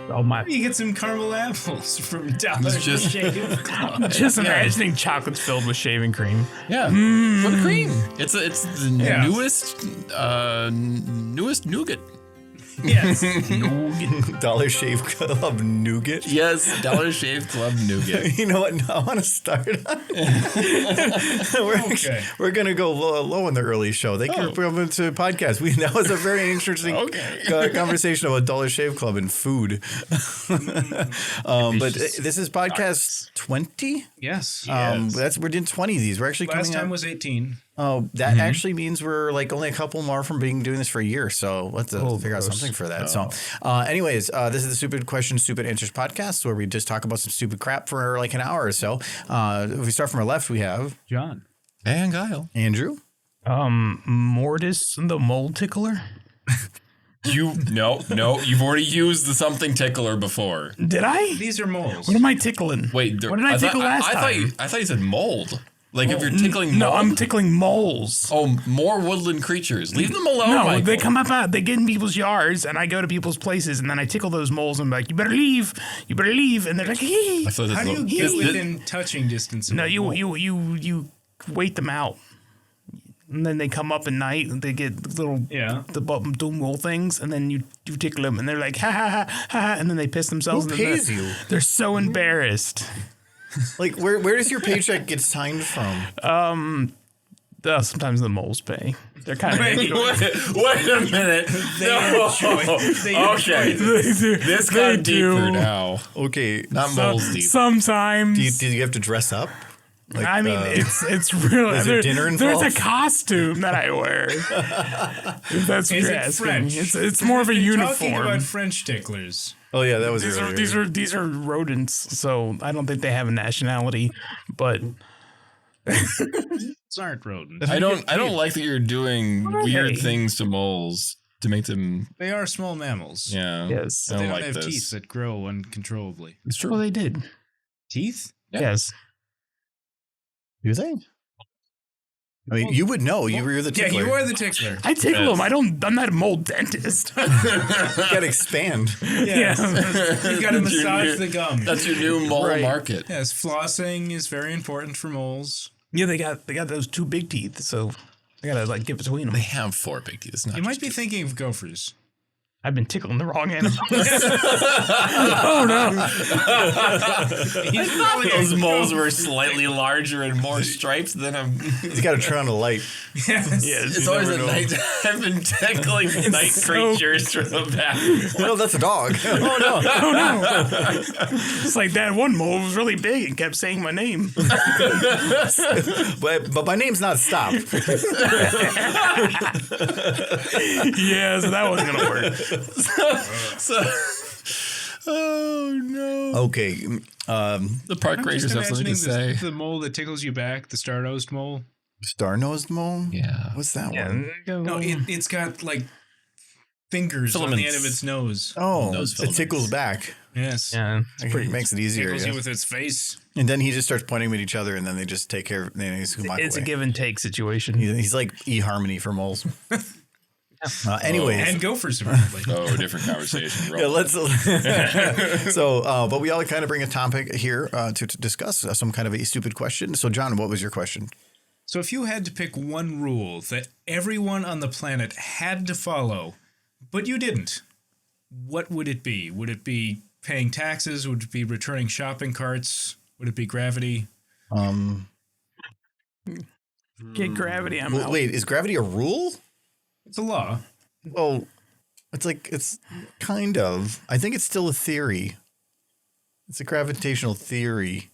Oh my! You get some caramel apples from Dollar Shave Club. Just imagining chocolates filled with shaving cream. Yeah, whipped cream. It's the newest nougat. Yes. Dollar Shave Club nougat. Yes, Dollar Shave Club nougat. You know what? No, I want to start. We're gonna go low in the early show. They can come into podcast. That was a very interesting conversation about Dollar Shave Club and food. But this is podcast 20. Yes. We're doing 20 of these. We're actually last time was 18. Oh, that actually means we're like only a couple more from doing this for a year. So let's figure out something for that. So anyways, this is the Stupid Questions, Stupid Answers podcast where we just talk about some stupid crap for like an hour or so. If we start from our left, we have John. And Kyle. Andrew. Mortis the mole tickler. No, you've already used the something tickler before. Did I? These are moles. What am I tickling? Wait, what did I tickle last time? I thought you said mold. Like if you're tickling mold? No, I'm tickling moles. Oh, more woodland creatures. Leave them alone, No, Michael. they come up, they get in people's yards, and I go to people's places, and then I tickle those moles, and I'm like, you better leave, and they're like, hey. How do you get within touching distance? No, you wait them out. And then they come up at night, and they get little the mole things, and then you tickle them, and they're like, ha, ha, ha, ha, and then they piss themselves. Who pays you? They're so embarrassed. Like, where does your paycheck get signed from? Sometimes the moles pay. They're kind of wait a minute. Okay. This got deeper now. Okay. Not moles deep. Sometimes. Do you have to dress up? Like, I mean, it's really. Is there dinner involved? There's a costume that I wear. If that's what you're asking. French? It's more of a uniform. Talking about French ticklers. Oh yeah, that was earlier. These are rodents, so I don't think they have a nationality. But These aren't rodents. I don't like that you're doing weird things to moles to make them. They are small mammals. Yeah. Yes. They don't have teeth that grow uncontrollably. It's true. Well, they did. Teeth? Yeah. Yes. Do they? I mean, you would know. You're the tickler. Yeah, you are the tickler. I tickle them. I'm not a mole dentist. You gotta expand. Yes. You gotta massage the gum. That's your new mole market. Yes, flossing is very important for moles. Yeah, they got those two big teeth, so I gotta like get between them. They have 4 big teeth. It's not You might be thinking of gophers. I've been tickling the wrong animal. Oh no! I thought those moles were slightly larger and more stripes than a. You got to turn on the light. Yes. It's always at night. I've been tickling night creatures from the back. Well, that's a dog. Oh no! Oh no! It's like that one mole was really big and kept saying my name. But my name's not Stop. Yeah, so that wasn't gonna work. Oh no. Okay. The park rangers have something to say. The mole that tickles you back, the star-nosed mole. Star-nosed mole? Yeah. What's that one? No, it's got like fingers on the end of its nose. Oh, Nose it tickles back. Yes. Yeah, It makes it easier. Tickles you with its face. And then he just starts pointing at each other, and then they just take care of. It's a give and take situation. He's like eHarmony for moles. Anyways, and gophers apparently. Oh, different conversation. Yeah, let's. But we all kind of bring a topic here to discuss some kind of a stupid question. So, John, what was your question? So, if you had to pick one rule that everyone on the planet had to follow, but you didn't, what would it be? Would it be paying taxes? Would it be returning shopping carts? Would it be gravity? Get gravity. I'm out. Wait, is gravity a rule? It's a law. Well, it's kind of. I think it's still a theory. It's a gravitational theory.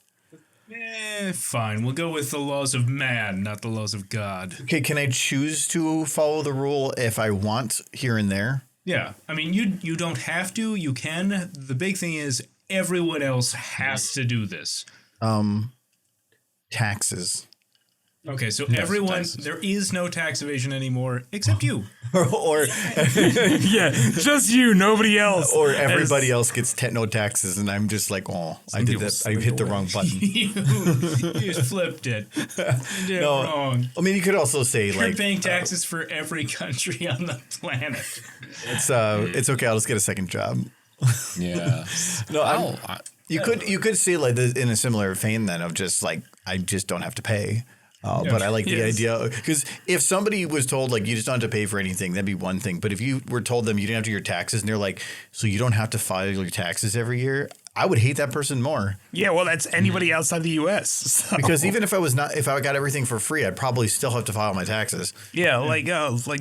Fine. We'll go with the laws of man, not the laws of God. Okay, can I choose to follow the rule if I want here and there? Yeah. I mean, you don't have to. You can. The big thing is everyone else has to do this. Taxes. Okay, so everyone, there is no tax evasion anymore except you. or Yeah, just you, nobody else. Or everybody else gets no taxes, and I'm just like, oh, I did that. I hit the wrong button. You just flipped it. You did it wrong. I mean, you could also say You're paying taxes for every country on the planet. it's okay. I'll just get a second job. Yeah. No, you could see like in a similar vein then of just like I just don't have to pay. But I like the idea because if somebody was told like you just don't have to pay for anything, that'd be one thing. But if you were told them you didn't have to do your taxes and they're like, so you don't have to file your taxes every year, I would hate that person more. Yeah, well, that's anybody outside the U.S. So. Because even if I got everything for free, I'd probably still have to file my taxes. Yeah, like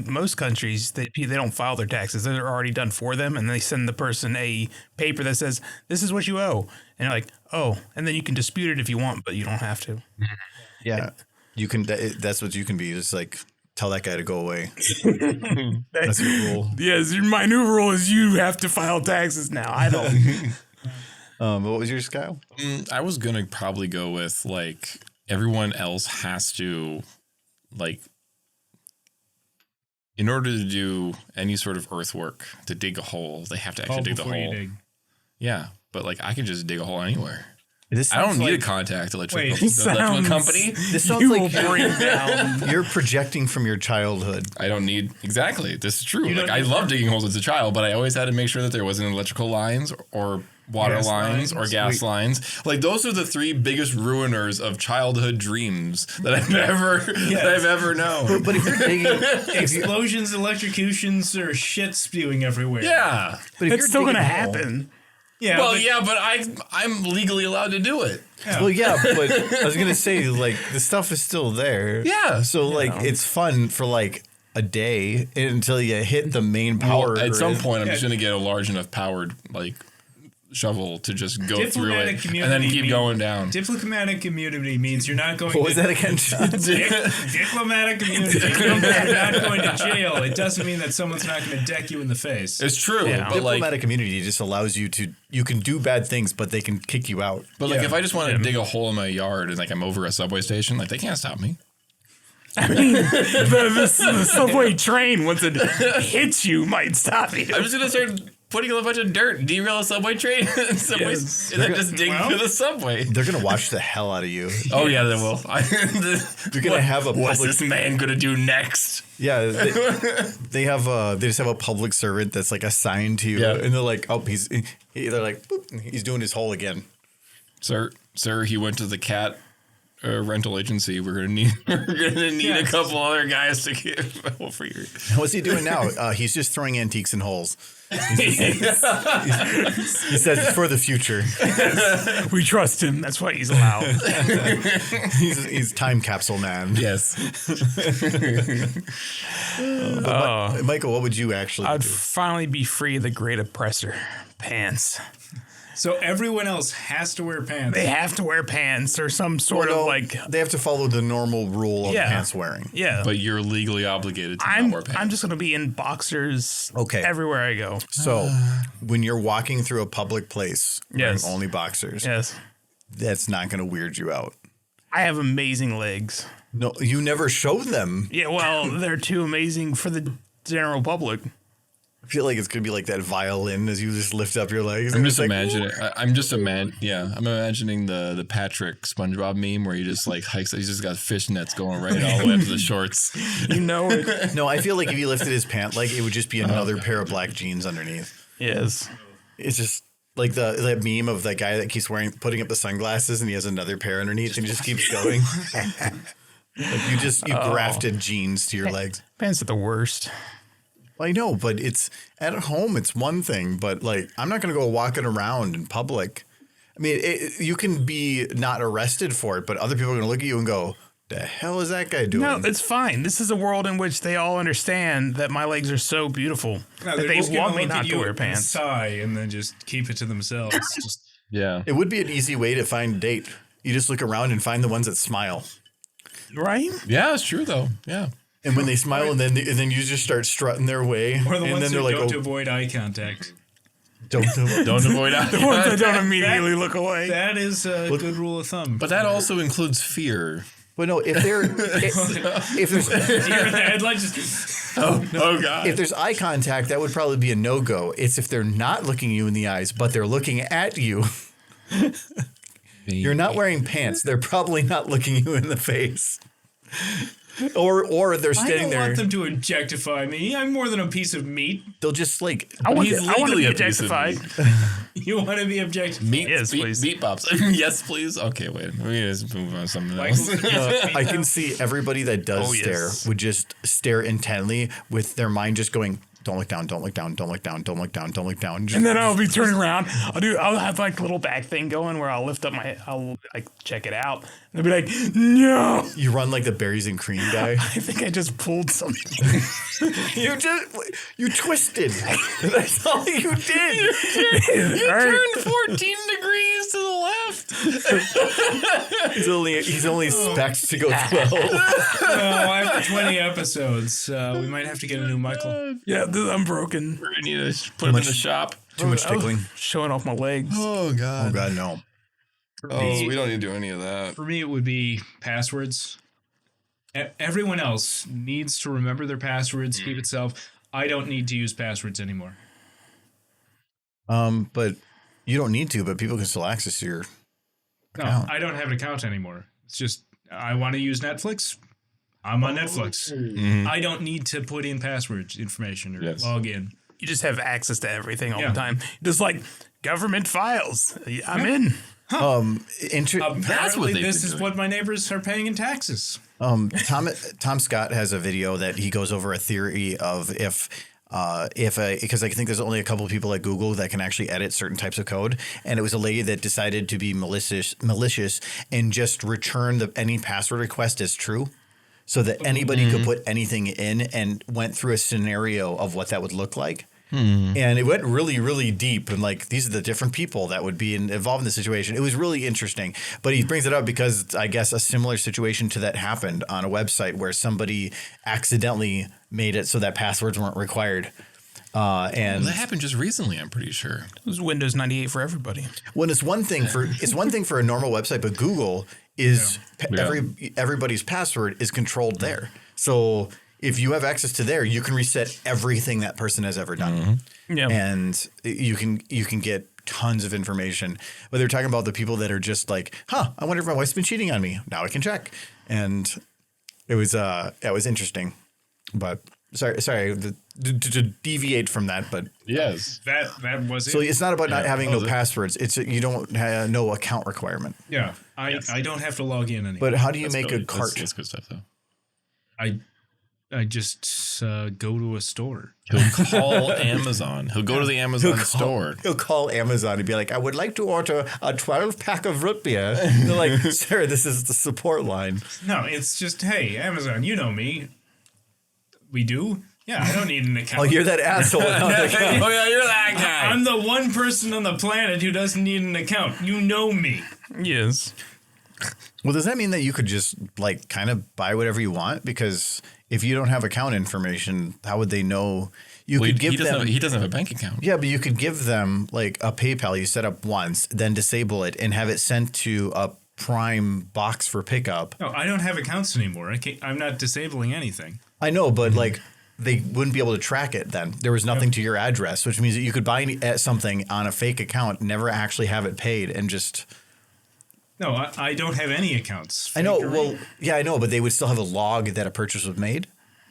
most countries, they don't file their taxes; they're already done for them, and they send the person a paper that says this is what you owe, and you're like, oh, and then you can dispute it if you want, but you don't have to. Yeah, you can. That's what you can be. Just like tell that guy to go away. That's your rule. Yes, my new rule is you have to file taxes now. I don't. What was yours, Kyle? I was gonna probably go with like everyone else has to like in order to do any sort of earthwork to dig a hole, they have to actually dig the hole. Yeah, but like I can just dig a hole anywhere. I don't need a contact electrical company. This sounds like you're projecting from your childhood. I don't need exactly. This is true. Like I love digging holes as a child, but I always had to make sure that there wasn't electrical lines or water lines or gas lines. Like those are the three biggest ruiners of childhood dreams that I've ever known. But if you're digging explosions, electrocutions, or shit spewing everywhere. Yeah, but if it's still going to happen. Yeah, but I'm legally allowed to do it. Yeah. Well, yeah, but I was gonna say like the stuff is still there. Yeah, so like it's fun for like a day until you hit the main power. At some point, I'm just gonna get a large enough powered like shovel to just go through it and then keep going down. Diplomatic immunity means you're not going. What was that again? Diplomatic immunity. You're not going to jail. It doesn't mean that someone's not going to deck you in the face. It's true. Yeah. But diplomatic immunity just allows you to. You can do bad things, but they can kick you out. But like, if I just want to dig a hole in my yard and like I'm over a subway station, like they can't stop me. I mean, the subway train once it hits you might stop you. I'm just gonna start putting a bunch of dirt, derail a subway train, and then just dig through the subway. They're gonna watch the hell out of you. Oh yeah, they will. You're gonna have a. What's this man gonna do next? Yeah, they just have a public servant that's like assigned to you, and they're like, oh, they're like, boop, he's doing his hole again. Sir, he went to the cat rental agency. We're gonna need a couple other guys to get for you. What's he doing now? He's just throwing antiques in holes. He says it's for the future. We trust him. That's why he's allowed. he's time capsule man. Yes. Michael, what would you actually do? I'd finally be free of the great oppressor. Pants. So everyone else has to wear pants. They have to wear pants or some sort of like. They have to follow the normal rule of pants wearing. Yeah, but you're legally obligated to not wear pants. I'm just going to be in boxers. Everywhere I go. So when you're walking through a public place, wearing only boxers. Yes, that's not going to weird you out. I have amazing legs. No, you never show them. Yeah, well, they're too amazing for the general public. I feel like it's gonna be like that violin as you just lift up your legs. I'm just imagining. I'm imagining the Patrick SpongeBob meme where he just like hikes. He's just got fishnets going right all the way up to the shorts. You know it. No, I feel like if you lifted his pant leg, it would just be another pair of black jeans underneath. Yes, it's just like that meme of that guy that keeps putting up the sunglasses and he has another pair underneath and he just keeps going. Like you grafted jeans to your legs. Pants are the worst. I know, but it's at home. It's one thing, but like I'm not going to go walking around in public. I mean, you can be not arrested for it, but other people are going to look at you and go, "The hell is that guy doing?" No, it's fine. This is a world in which they all understand that my legs are so beautiful that they want me not to wear pants. Sigh and then just keep it to themselves. It would be an easy way to find a date. You just look around and find the ones that smile. Right? Yeah, it's true though. Yeah. And when they smile, and then you just start strutting their way, or the and ones then they're who like, don't avoid eye contact. Don't avoid eye contact. The ones that don't immediately look away. That is a good rule of thumb. But that also includes fear. But no, if there's God, if there's eye contact, that would probably be a no-go. It's if they're not looking you in the eyes, but they're looking at you. You're not wearing pants. They're probably not looking you in the face. Or they're I standing don't there. want them to objectify me. I'm more than a piece of meat. They'll just like. I want He's to be legally a piece of objectified. You want to be objectified? Meat, Yes, please. beat pops. Yes, please. Okay, wait. We just move on to something else. I can see everybody that does stare yes. would just stare intently with their mind just going, don't look down, don't look down, don't look down, don't look down, don't look down. And then I'll be turning around. I'll have like a little back thing going where I'll lift up I'll like check it out. And they'll be like, no. You run like the berries and cream guy. I think I just pulled something. You twisted. That's all you did. You turned 14 degrees to the left. He's only specs to go 12. After 20 episodes, we might have to get a new Michael. Yeah, I'm broken. We're going to need to put him in the shop. Too much tickling. Showing off my legs. Oh, God. Oh, God, no. Oh, we don't need to do any of that. For me, it would be passwords. Everyone else needs to remember their passwords, keep it self. I don't need to use passwords anymore. But you don't need to, but people can still access your account. No, I don't have an account anymore. It's just, I want to use Netflix. I'm on Netflix. Mm-hmm. I don't need to put in passwords information or log in. You just have access to everything all the time. Just like government files. I'm in. That's what This is what my neighbors are paying in taxes. Tom Scott has a video that he goes over a theory of because I think there's only a couple of people at Google that can actually edit certain types of code, and it was a lady that decided to be malicious and just return any password request as true, so that anybody could put anything in, and went through a scenario of what that would look like. And it went really, really deep. And like, these are the different people that would be involved in the situation. It was really interesting. But he brings it up because I guess a similar situation to that happened on a website where somebody accidentally made it so that passwords weren't required. And that happened just recently, I'm pretty sure. It was Windows 98 for everybody. when it's one thing for a normal website, but Google is everybody's password is controlled there. So if you have access to there, you can reset everything that person has ever done. Yeah. And you can get tons of information. But they're talking about the people that are just like, I wonder if my wife's been cheating on me. Now I can check. And it was interesting. But sorry to deviate from that, but yes, that was it. So it's not about not having no passwords. It's you don't have no account requirement. Yeah, I don't have to log in anymore. But how do you make a cart? That's good stuff, though. I just go to a store. He'll call Amazon. He'll go to the Amazon store. He'll call Amazon and be like, I would like to order a 12-pack of root beer. And they're like, sir, this is the support line. No, it's just, hey, Amazon, you know me. We do? Yeah, I don't need an account. Oh, you're that asshole. Oh, yeah, you're that guy. I'm the one person on the planet who doesn't need an account. You know me. Yes. Well, does that mean that you could just like kind of buy whatever you want? Because if you don't have account information, how would they know? He doesn't have a bank account. Yeah, but you could give them like a PayPal you set up once, then disable it and have it sent to a Prime box for pickup. No, I don't have accounts anymore. I'm not disabling anything. I know, but like they wouldn't be able to track it then. There was nothing to your address, which means that you could buy something on a fake account, never actually have it paid, and just... No, I don't have any accounts. I know. Well, yeah, I know, but they would still have a log that a purchase was made.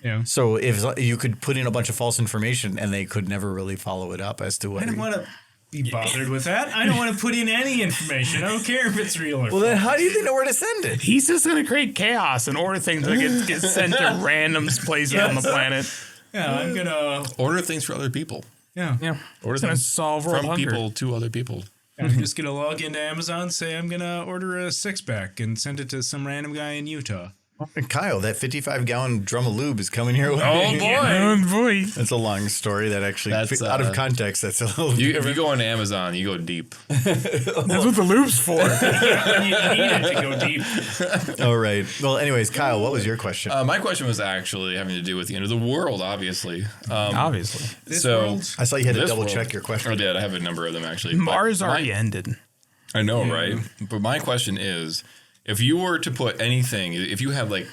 Yeah. So if you could put in a bunch of false information and they could never really follow it up as to what... I don't want to be bothered with that. I don't want to put in any information. I don't care if it's real or Well, then how do you know where to send it? He's just going to create chaos and order things that get sent to random places on the planet. Yeah, I'm going to... Order things for other people. Yeah. Order going to things solve world from hunger. people to other people. I'm just going to log into Amazon, say I'm going to order a 6-pack and send it to some random guy in Utah. And Kyle, that 55-gallon drum of lube is coming your way. Oh, boy. Oh, boy. That's a long story that actually, That's, out of context, that's a little... If you go on Amazon, you go deep. That's what the loop's for. You need it to go deep. All right. Well, anyways, Kyle, what was your question? My question was actually having to do with the end of the world, obviously. Obviously. This So- world, I saw you had to this double world- check your question. I did. I have a number of them, actually. Mars But already ended. I know, right? But my question is, if you were to put anything, if you had like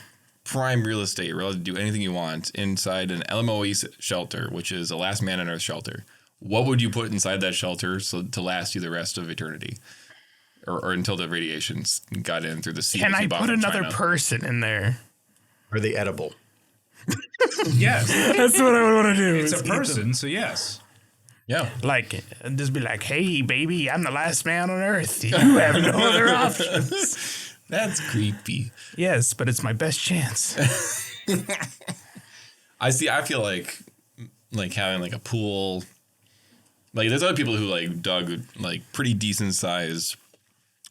prime real estate, you're allowed to do anything you want inside an LMOE shelter, which is a last man on earth shelter, what would you put inside that shelter to last you the rest of eternity? Or until the radiations got in through the sea. Can I bomb put in another China? person in there? Are they edible? Yes. That's what I would want to do. It's is a eat them. person, so yes. Yeah. Like, and just be like, hey, baby, I'm the last man on earth. You have no other options. That's creepy. Yes, but it's my best chance. I feel like having like a pool. Like there's other people who like dug like pretty decent sized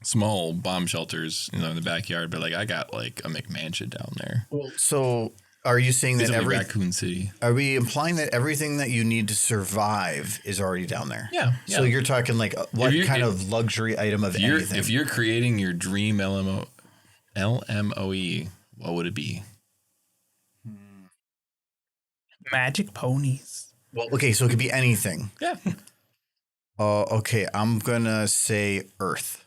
small bomb shelters, in the backyard, but like I got like a McMansion down there. Well, so are you saying that Basically Raccoon City. Are we implying that everything that you need to survive is already down there? Yeah. So you're talking like what kind of luxury item of anything? If you're creating your dream LMOE, what would it be? Magic ponies. Well, okay, so it could be anything. Yeah. Okay, I'm gonna say Earth.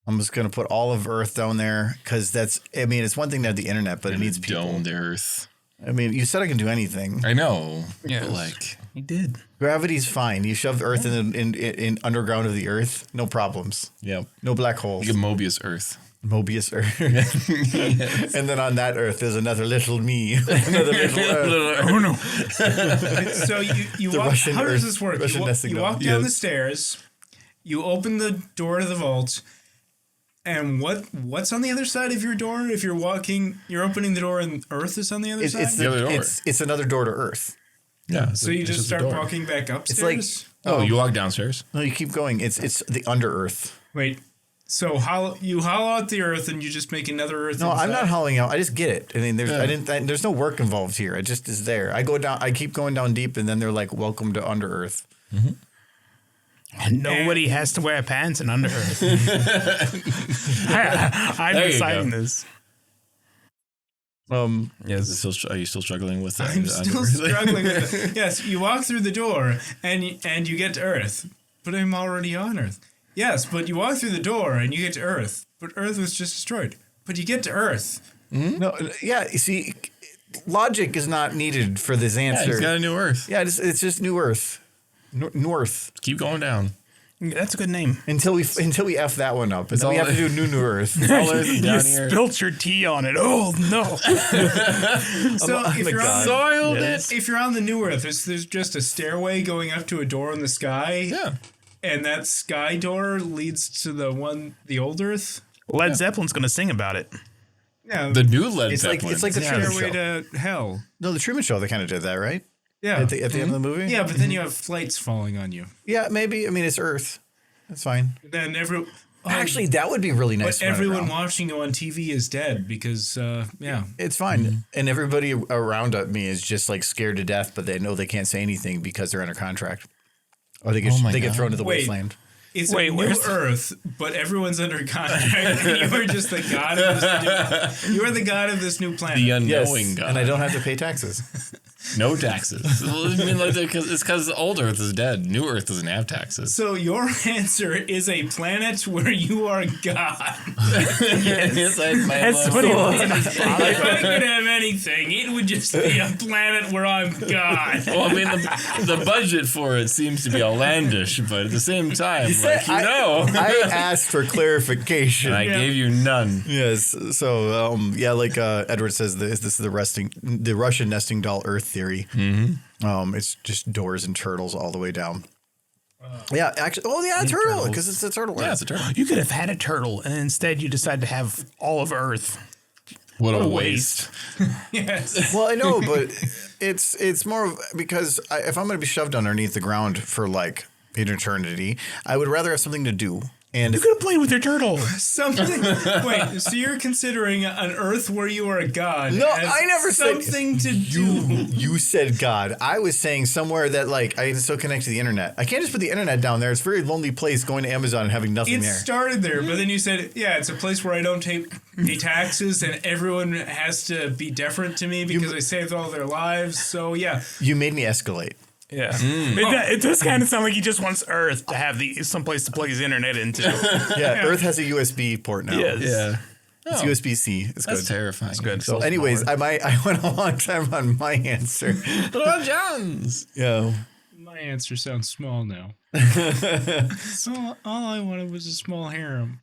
I'm just gonna put all of Earth down there because it's one thing to have the internet, but it needs people. Domed Earth. I mean, you said I can do anything. I know. Yeah, but like he did. Gravity's fine. You shove Earth in underground of the Earth, no problems. Yep. No black holes. Like a Mobius Earth. Mobius Earth. Yes. And then on that Earth, there's another little me. Another little Earth. Oh no! So you walk. Russian How Earth- does this work? Russian You walk down the stairs. You open the door to the vault. And what's on the other side of your door? If you're walking, you're opening the door, and Earth is on the other side. It's another door to Earth. Yeah. So you just start walking back upstairs. It's like you walk downstairs. no, you keep going. It's the under Earth. Wait. So you hollow out the Earth, and you just make another Earth. No, inside? I'm not hollowing out. I just get it. I mean, there's no work involved here. It just is there. I go down. I keep going down deep, and then they're like, "Welcome to Under Earth." Mm-hmm. And nobody has to wear pants in Under Earth. I'm deciding this. Yes. Are you still struggling with that? I'm still struggling with it. Yes, you walk through the door, and you get to Earth, but I'm already on Earth. Yes, but you walk through the door, and you get to Earth, but Earth was just destroyed. But you get to Earth. Mm-hmm. No, yeah. You see, logic is not needed for this answer. It's got a new Earth. Yeah, it's just New Earth. North. Keep going down. That's a good name. Until we F that one up. And then we have to do New Earth. You spilt your tea on it. Oh no! So if you're on soiled it. If you're on the New Earth, there's just a stairway going up to a door in the sky. Yeah. And that sky door leads to the old Earth. Led Zeppelin's going to sing about it. Yeah. The new Led Zeppelin. It's like the Truman Stairway Show. to hell. No, the Truman Show. They kind of did that, right? Yeah. At the end of the movie. Yeah, but then you have flights falling on you. Yeah, maybe. I mean, it's Earth. That's fine. Then Actually, that would be really nice. But everyone watching you on TV is dead because, It's fine. And everybody around me is just like scared to death, but they know they can't say anything because they're under contract. Or they get thrown to the wasteland. It's a new Earth, but everyone's under contract. And you are just the god of this you are the god of this new planet. The unknowing god. And I don't have to pay taxes. No taxes. Well, I mean, it's because old Earth is dead. New Earth doesn't have taxes. So your answer is a planet where you are God. Yes, That's what he wants. If I could have anything, it would just be a planet where I'm God. Well, I mean, the budget for it seems to be outlandish, but at the same time, I asked for clarification. And I gave you none. Yes. So, like Edward says, this is the Russian nesting doll Earth theory. Mm-hmm. It's just doors and turtles all the way down. Yeah, actually. Oh, yeah, a turtle, because it's a turtle. Yeah, it's a turtle. You could have had a turtle, and instead you decided to have all of Earth. What a waste. Yes. Well, I know, but it's more of, because if I'm going to be shoved underneath the ground for like an eternity, I would rather have something to do. And You could have played with your turtle. Something. Wait, so you're considering an Earth where you are a god? No, as I never said something to do. You said God. I was saying somewhere that like I can still connect to the internet. I can't just put the internet down there. It's a very lonely place going to Amazon and having nothing It there. started there, but then you said, yeah, it's a place where I don't pay taxes and everyone has to be deferent to me because I saved all their lives. So, yeah. You made me escalate. Yeah. It does kind of sound like he just wants Earth to have someplace to plug his internet into. Yeah, Earth has a USB port now. Yes. Yeah. It's USB-C. It's That's good. terrifying. It's good. So, anyways, I went a long time on my answer. Little Johns. Yeah. My answer sounds small now. So all I wanted was a small harem.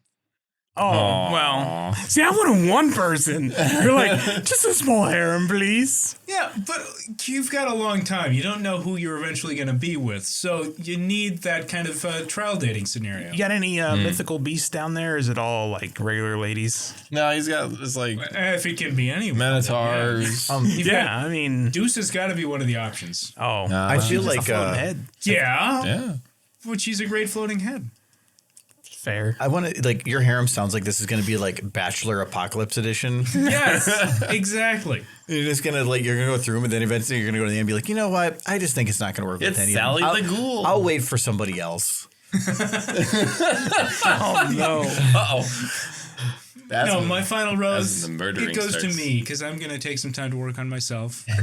Oh, well. See, I wanted one person. You're like, just a small harem, please. Yeah, but you've got a long time. You don't know who you're eventually going to be with, so you need that kind of trial dating scenario. You got any mythical beasts down there? Or is it all like regular ladies? No, he's got this like If it can be anyone. minotaurs. I mean, Deuce has got to be one of the options. oh, I feel like head. Yeah, Yeah. but she's a great floating head. Fair. I want to like your harem sounds like this is going to be like Bachelor Apocalypse Edition. Yes, exactly. You're just gonna like you're gonna go through them, and then eventually you're gonna go to the end and be like, you know what? I just think it's not gonna work It's with any Sally of the them. Ghoul. I'll wait for somebody else. Oh, no. Uh-oh. That's No, when- my final rose, the murdering it goes starts. to me because I'm going to take some time to work on myself. In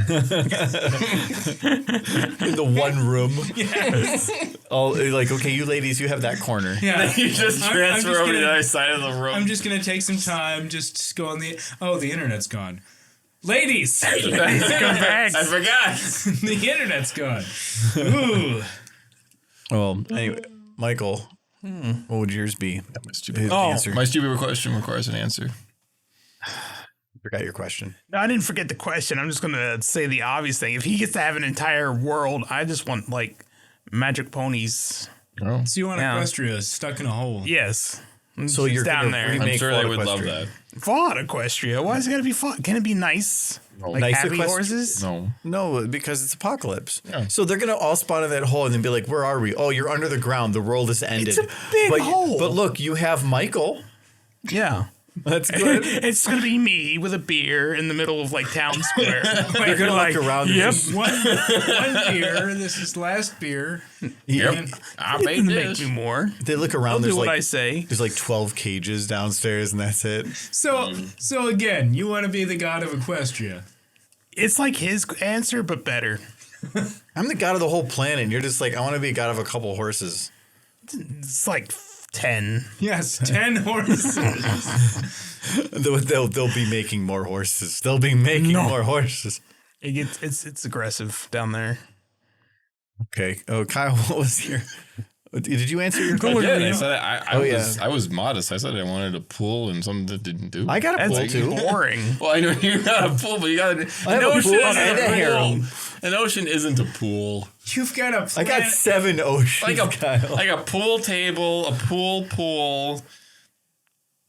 the one room. Yes. Oh, like okay, you ladies, you have that corner. Yeah. You just I'm transfer just over to gonna- the other side of the room. I'm just going to take some time, just go on the... Oh, the internet's gone. Ladies! Come back. I forgot. The internet's gone. Ooh. Well, anyway, Michael, what would yours be? His Oh. answer. My stupid question requires an answer. Forgot your question. No, I didn't forget the question. I'm just going to say the obvious thing. If he gets to have an entire world, I just want, like, magic ponies. Oh. So you want Yeah. Equestria stuck in a hole. Yes. So It's you're down gonna there. remake I'm sure Fort they would love Equestria. that. Fought Equestria. Why is it got to be fought? Can it be nice? Like Nice happy Equestria? horses? No. No, because it's apocalypse. Yeah. So they're gonna all spawn in that hole and then be like, "Where are we? Oh, you're under the ground. The world has ended." It's a big but, hole. But look, you have Michael. Yeah. That's good. It's going to be me with a beer in the middle of, like, town square. You're gonna like, look around. and yep. just- One beer. This is last beer. Yep. I It made doesn't make this. me more. They look I'll around. do There's what like I say. there's like 12 cages downstairs, and that's it. So again, you want to be the god of Equestria. It's like his answer, but better. I'm the god of the whole planet. And you're just like, I want to be a god of a couple horses. It's like 10. Yes, 10 horses. They'll be making more horses. They'll be making more horses. It's aggressive down there. Okay. Oh, Kyle, what was your? Did you answer your I question? did. I said I Oh, was modest. I said I wanted a pool and something that didn't do. I got a That's pool too. boring. Well, I know you got a pool, but you got I have a pool and a harem. An ocean isn't a pool. You've got a I got 7 oceans. Kyle. Like a pool table, a pool,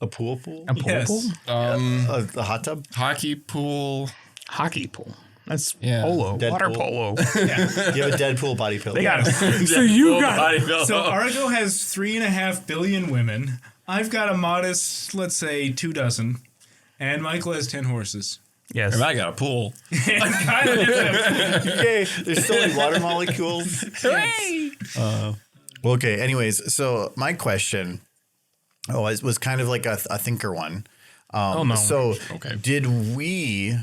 A pool. A pool Yes. pool? A hot tub. hockey pool. Hockey pool. That's Yeah. polo. Dead Water pool. polo. You have a Deadpool body pillow. They got it. So you got So Argo has 3.5 billion women. I've got a modest, let's say, 2 dozen. And Michael has 10 horses. Yes. And I got a pool. And Kyle has Okay, there's still like water molecules. Hooray! Well, okay. Anyways, so my question was kind of like a thinker one. Oh, no. So Okay. did we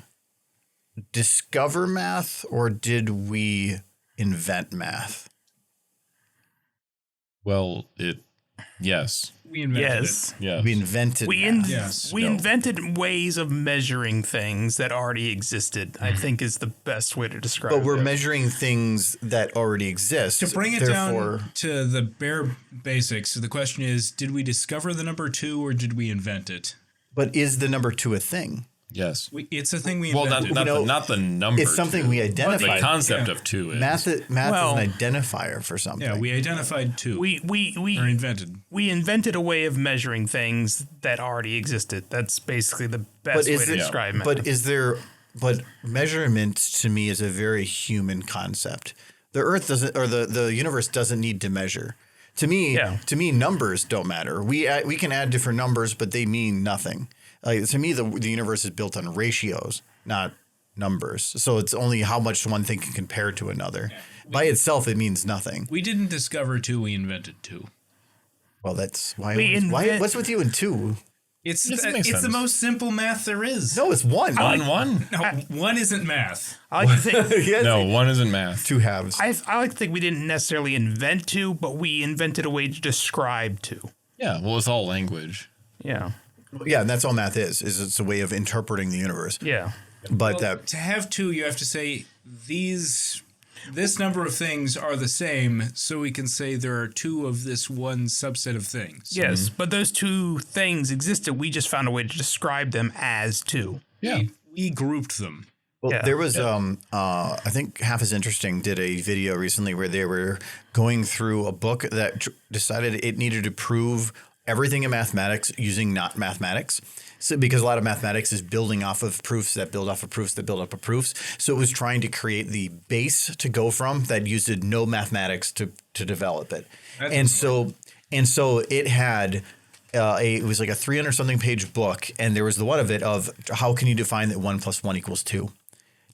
discover math or did we invent math? Well, yes. we invented Yes. Yes. We invented We math. Yes. we No. invented ways of measuring things that already existed. I think is the best way to describe But we're it. measuring things that already exist. To bring it Therefore, down to the bare basics, the question is, did we discover the number 2 or did we invent it? but is the number 2 a thing? Yes. It's a thing we Well, invented. not the number. It's something we The identified. concept of 2 is. Math Well- is an identifier for something. Yeah, we identified 2. we or invented. we invented a way of measuring things that already existed. That's basically the best way to describe math. But measurement to me is a very human concept. The earth doesn't, or the universe doesn't need to measure. To me, numbers don't matter. We can add different numbers, but they mean nothing. Like to me, the universe is built on ratios, not numbers. So it's only how much one thing can compare to another. By itself, it means nothing. We didn't discover 2, we invented 2. Well, that's why. We What's with you in 2? It's Yes, it makes the sense. most simple math there is. No, it's 1. One. No, 1 isn't math. I like to think Yes, No, 1 isn't math. 2 halves. I like to think we didn't necessarily invent 2, but we invented a way to describe 2. Yeah, well, it's all language. Yeah. Yeah, and that's all math is it's a way of interpreting the universe. Yeah. But Well, to have 2, you have to say these this number of things are the same, so we can say there are two of this one subset of things. Yes, but those two things existed. We just found a way to describe them as two. Yeah. We grouped them. Well, there was, I think Half as Interesting did a video recently where they were going through a book that decided it needed to prove everything in mathematics using not mathematics. So because a lot of mathematics is building off of proofs that build off of proofs that build up of proofs. So it was trying to create the base to go from that used no mathematics to develop it. And so it had it was like a 300 something page book, and there was the one of it of how can you define that 1 + 1 = 2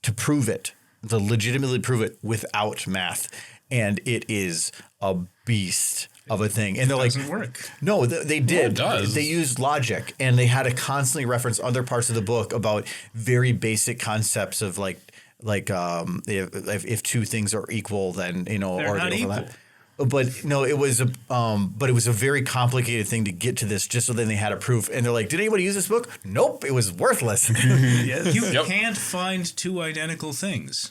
to prove it, to legitimately prove it without math. And it is a beast of a thing. And they're like, doesn't work. No, they did. Well, it does. They used logic, and they had to constantly reference other parts of the book about very basic concepts of like if two things are equal, then They're or not they equal. overlap. But no, it was a very complicated thing to get to this. Just so then they had a proof, and they're like, "Did anybody use this book?" Nope, it was worthless. You can't find two identical things.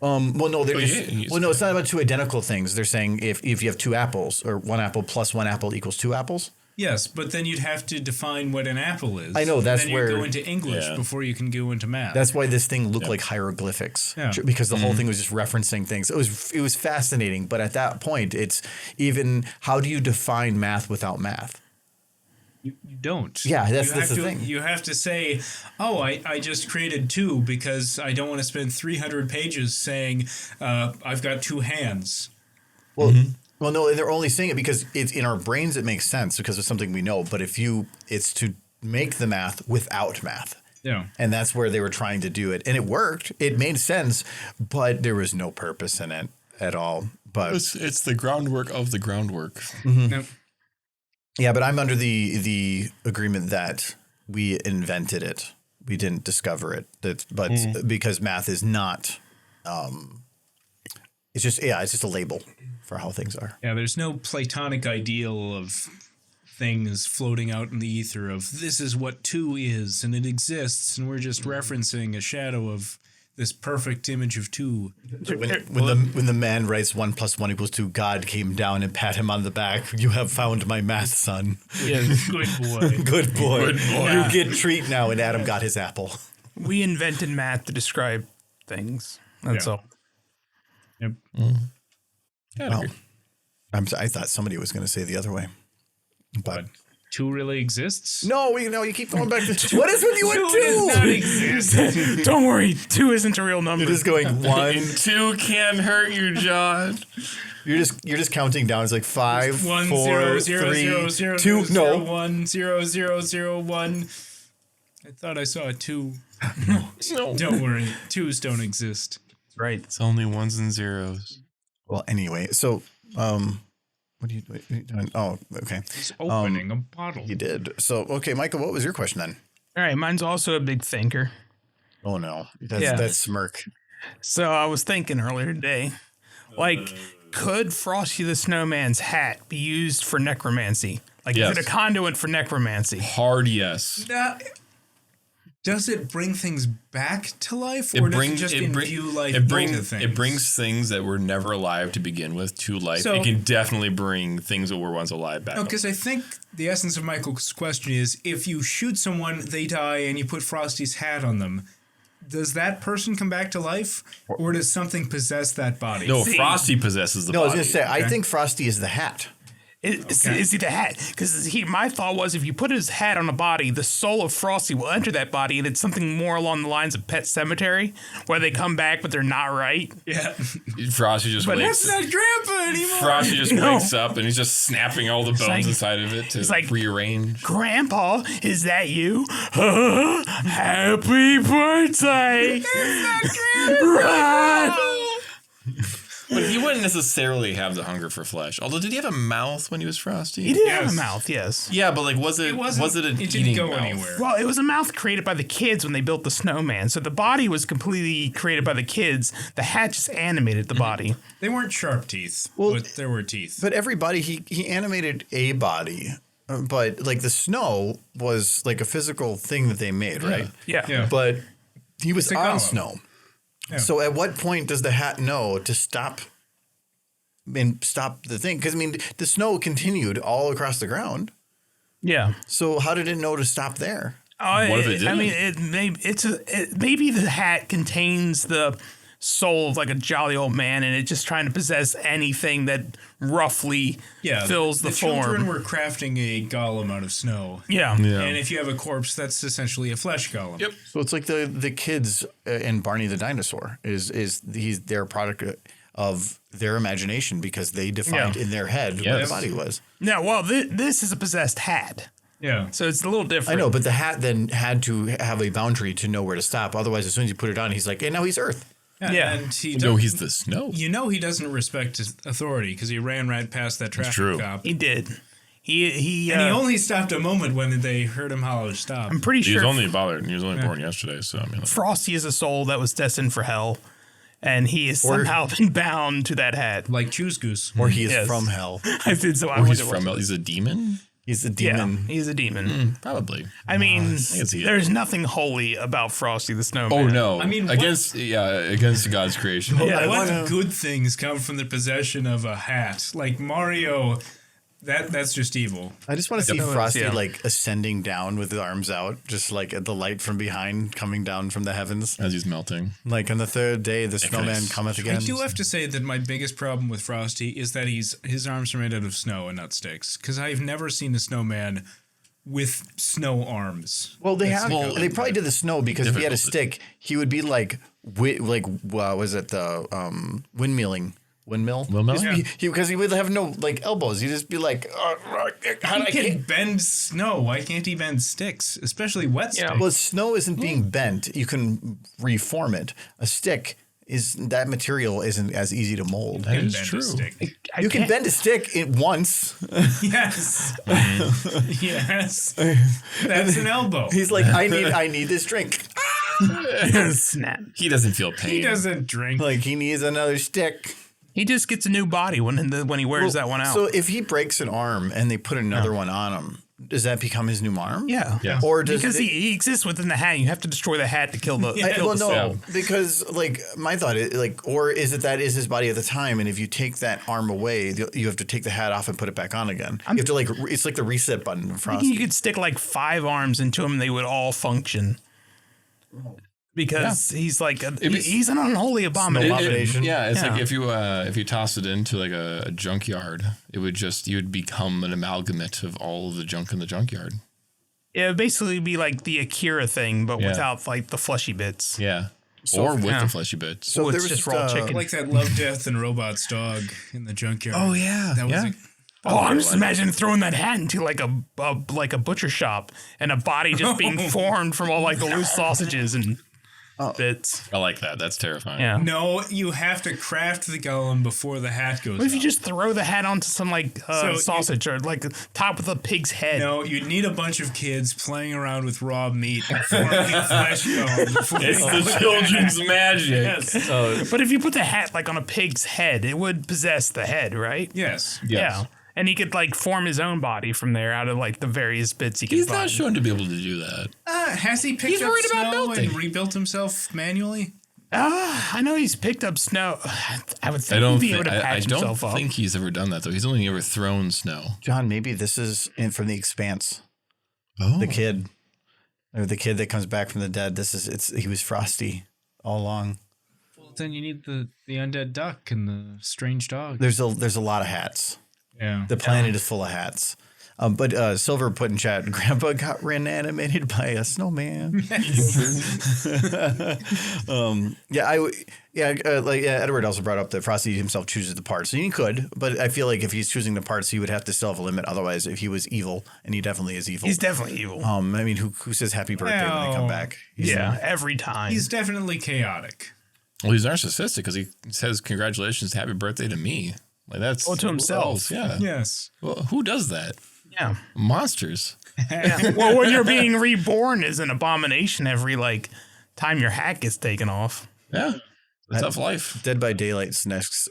Well, no, it's not about two identical things. They're saying if you have two apples, or one apple plus one apple equals two apples. Yes, but then you'd have to define what an apple is. I know, that's and then where- you go into English Yeah. before you can go into math. That's why this thing looked like hieroglyphics, because the whole thing was just referencing things. It was fascinating, but at that point, it's even how do you define math without math? You don't. Yeah, that's you have the to, thing. You have to say, oh, I just created two because I don't want to spend 300 pages saying I've got two hands. Well, well, no, they're only saying it because it's in our brains. It makes sense because it's something we know. But it's to make the math without math. Yeah. And that's where they were trying to do it. And it worked. It made sense, but there was no purpose in it at all. But It's the groundwork of the groundwork. Yep. yeah, but I'm under the agreement that we invented it. We didn't discover it. But because math is not, it's just a label for how things are. Yeah, there's no Platonic ideal of things floating out in the ether of this is what two is and it exists and we're just referencing a shadow of this perfect image of two. When the man writes 1 + 1 = 2, God came down and pat him on the back. You have found my math, son. Yes. Good boy. Good boy. Good boy. You get treat now. And Adam got his apple. We invented math to describe things. That's Yeah. all. Yep. Well, I thought somebody was going to say the other way, but Two really exists? no, you keep going back to what is with you and Two does not two? exist. Don't worry, 2 isn't a real number. You're just going one. And 2 can't hurt you, John. You're just counting down. It's like 5, 1 4, 0 3, 0 0 0 2. 0 No, 1 0 0 0 1. I thought I saw a 2. No. Don't worry, 2s don't exist. Right. It's only 1s and 0s. well, anyway, so what are you doing? Oh, okay. It's opening a bottle. You did. So, okay, Michael, what was your question then? All right. Mine's also a big thinker. Oh no, that smirk. So I was thinking earlier today, like, could Frosty the Snowman's hat be used for necromancy? Like, Yes. is it a conduit for necromancy? Hard yes. Does it bring things back to life, or does it just imbue life into things? It brings things that were never alive to begin with to life. So- it can definitely bring things that were once alive back. No, because I think the essence of Michael's question is, if you shoot someone, they die, and you put Frosty's hat on them, does that person come back to life, or does something possess that body? No, Frosty possesses the No, I was body. going to say, I think Frosty is the hat. Is he the hat? Because my thought was if you put his hat on a body, the soul of Frosty will enter that body, and it's something more along the lines of Pet Cemetery, where they come back but they're not right. Yeah. Frosty just But wakes That's not Grandpa anymore. Frosty just No. wakes up and he's just snapping all the bones like- inside of it to it's like- rearrange. Grandpa, is that you? Happy birthday! Run! But he wouldn't necessarily have the hunger for flesh. Although, did he have a mouth when he was Frosty? He did have Yes. a mouth, yes. Yeah, but like, was it an It didn't eating go mouth? anywhere. Well, it was a mouth created by the kids when they built the snowman. So the body was completely created by the kids. The hat just animated the body. They weren't sharp teeth, but there were teeth. But everybody, he animated a body, but like the snow was like a physical thing that they made, right? Yeah. Yeah. But he was a on golem. snow. Yeah. So at what point does the hat know to stop the thing? Because, I mean, the snow continued all across the ground. Yeah. So how did it know to stop there? What if it didn't? I mean, maybe the hat contains the soul of like a jolly old man, and it's just trying to possess anything that roughly fills the form. Children were crafting a golem out of snow. Yeah. And if you have a corpse, that's essentially a flesh golem. Yep. So it's like the kids in Barney the Dinosaur he's their product of their imagination because they defined in their head what the body was. No, well, this is a possessed hat. Yeah. So it's a little different. I know, but the hat then had to have a boundary to know where to stop. Otherwise, as soon as you put it on, he's like, hey, now he's Earth. Yeah. And he's the snow. You know he doesn't respect his authority because he ran right past that traffic cop. He did. He only stopped a moment when they heard him holler stop. I'm pretty sure He was only born yesterday, so I mean. Frosty is a soul that was destined for hell, and he is somehow been bound to that hat. Like Choose Goose. Or he is from hell. I did so. Or he's from hell. He's a demon? He's a demon. Yeah, he's a demon. Probably. I mean, there's nothing holy about Frosty the Snowman. Oh no! I mean, against God's creation. What good things come from the possession of a hat? Like Mario, that's just evil. I just want to see Frosty like ascending down with his arms out, just like at the light from behind coming down from the heavens. As he's melting. Like on the third day, the snowman cometh again. I do have to say that my biggest problem with Frosty is that his arms are made out of snow and not sticks. Because I've never seen a snowman with snow arms. Well, they probably did the snow because if he had a stick, he would be like was it the windmilling? Windmill? Yeah. Because he would have no like elbows. He'd just be like, He can bend snow. Why can't he bend sticks, especially wet sticks? Well, snow isn't being bent. You can reform it. A stick that material isn't as easy to mold. That is true. You can bend a stick once. Yes. Yes. That's an elbow. He's like, I need this drink. Snap. He doesn't feel pain. He doesn't drink. Like he needs another stick. He just gets a new body when he wears that one out. So if he breaks an arm and they put another one on him, does that become his new arm? Yeah. Or because he exists within the hat, you have to destroy the hat to kill the. Because like my thought is like, or is it that is his body at the time, and if you take that arm away, you have to take the hat off and put it back on again. You have to like it's like the reset button of Frosty. You could stick like 5 arms into him, and they would all function. Because he's like he's an unholy abomination. It's like if you toss it into like a junkyard, you would become an amalgamate of all of the junk in the junkyard. It would basically be like the Akira thing, but without like the fleshy bits. Yeah. Or with the fleshy bits. So it's just raw chicken. Like that Love, Death, and Robots dog in the junkyard. Oh yeah. That was I'm just imagining throwing that hat into like a butcher shop and a body just being formed from all like the loose sausages and bits. I like that. That's terrifying. Yeah. No, you have to craft the golem before the hat goes. What if you just throw the hat onto some like sausage or like top of a pig's head? No, you'd need a bunch of kids playing around with raw meat and forming a flesh golem. It's the children's magic. Yes. But if you put the hat like on a pig's head, it would possess the head, right? Yes. Yeah. And he could like form his own body from there out of like the various bits he can He's find. not shown to be able to do that. Has he picked up snow and rebuilt himself manually? I know he's picked up snow. I would think he'd be able to patch himself up. I don't think he's ever done that though. He's only ever thrown snow. John, maybe this is from The Expanse. Oh. The kid that comes back from the dead. He was Frosty all along. Well, then you need the undead duck and the strange dog. There's a lot of hats. Yeah. The planet is full of hats. But Silver put in chat, Grandpa got reanimated by a snowman. Edward also brought up that Frosty himself chooses the parts. So he could, but I feel like if he's choosing the parts, he would have to still have a limit. Otherwise, if he was evil, and he definitely is evil. He's definitely evil. I mean, who says happy birthday when they come back? Every time. He's definitely chaotic. Well, he's narcissistic because he says congratulations, happy birthday to me. Like that's to himself. Yeah. Yes. Well, who does that? Yeah. Monsters. Yeah. Well, when you're being reborn is an abomination every like time your hat gets taken off. Yeah. It's tough life. Dead by Daylight's next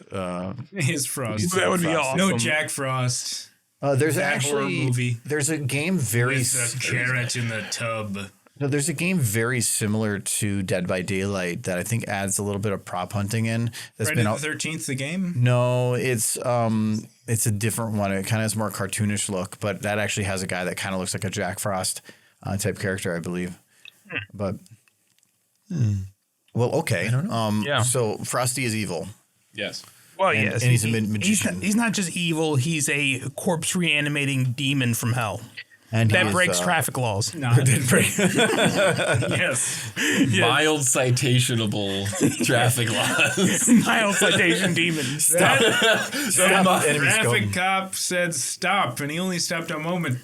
is Frost. That would be awesome. No Jack Frost. There's that actually horror movie. There's a game with the carrot in the tub. No, there's a game very similar to Dead by Daylight that I think adds a little bit of prop hunting in. That's Friday been the 13th, the game? No, it's a different one. It kind of has more cartoonish look, but that actually has a guy that kind of looks like a Jack Frost type character, I believe. But well, okay. I don't know. So Frosty is evil. Yes. Well, And- yes. and he's a magician. He's not just evil. He's a corpse reanimating demon from hell And that breaks traffic laws. Yes. Mild citationable traffic laws. Mild citation demon. Stop enemy Traffic scope. cop said stop, and he only stopped a moment.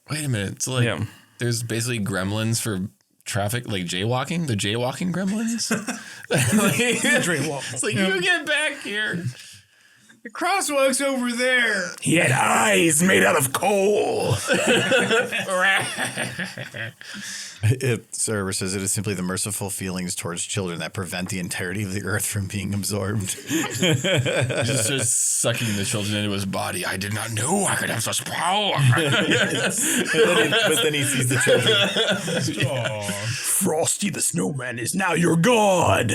Wait a minute. So there's basically gremlins for traffic, like jaywalking. The jaywalking gremlins. It's like you get back here. The crosswalk's over there. He had eyes made out of coal. Server says it is simply the merciful feelings towards children that prevent the entirety of the earth from being absorbed. Just starts sucking the children into his body. I did not know I could have such power. But then he sees the children. Frosty the Snowman is now your god.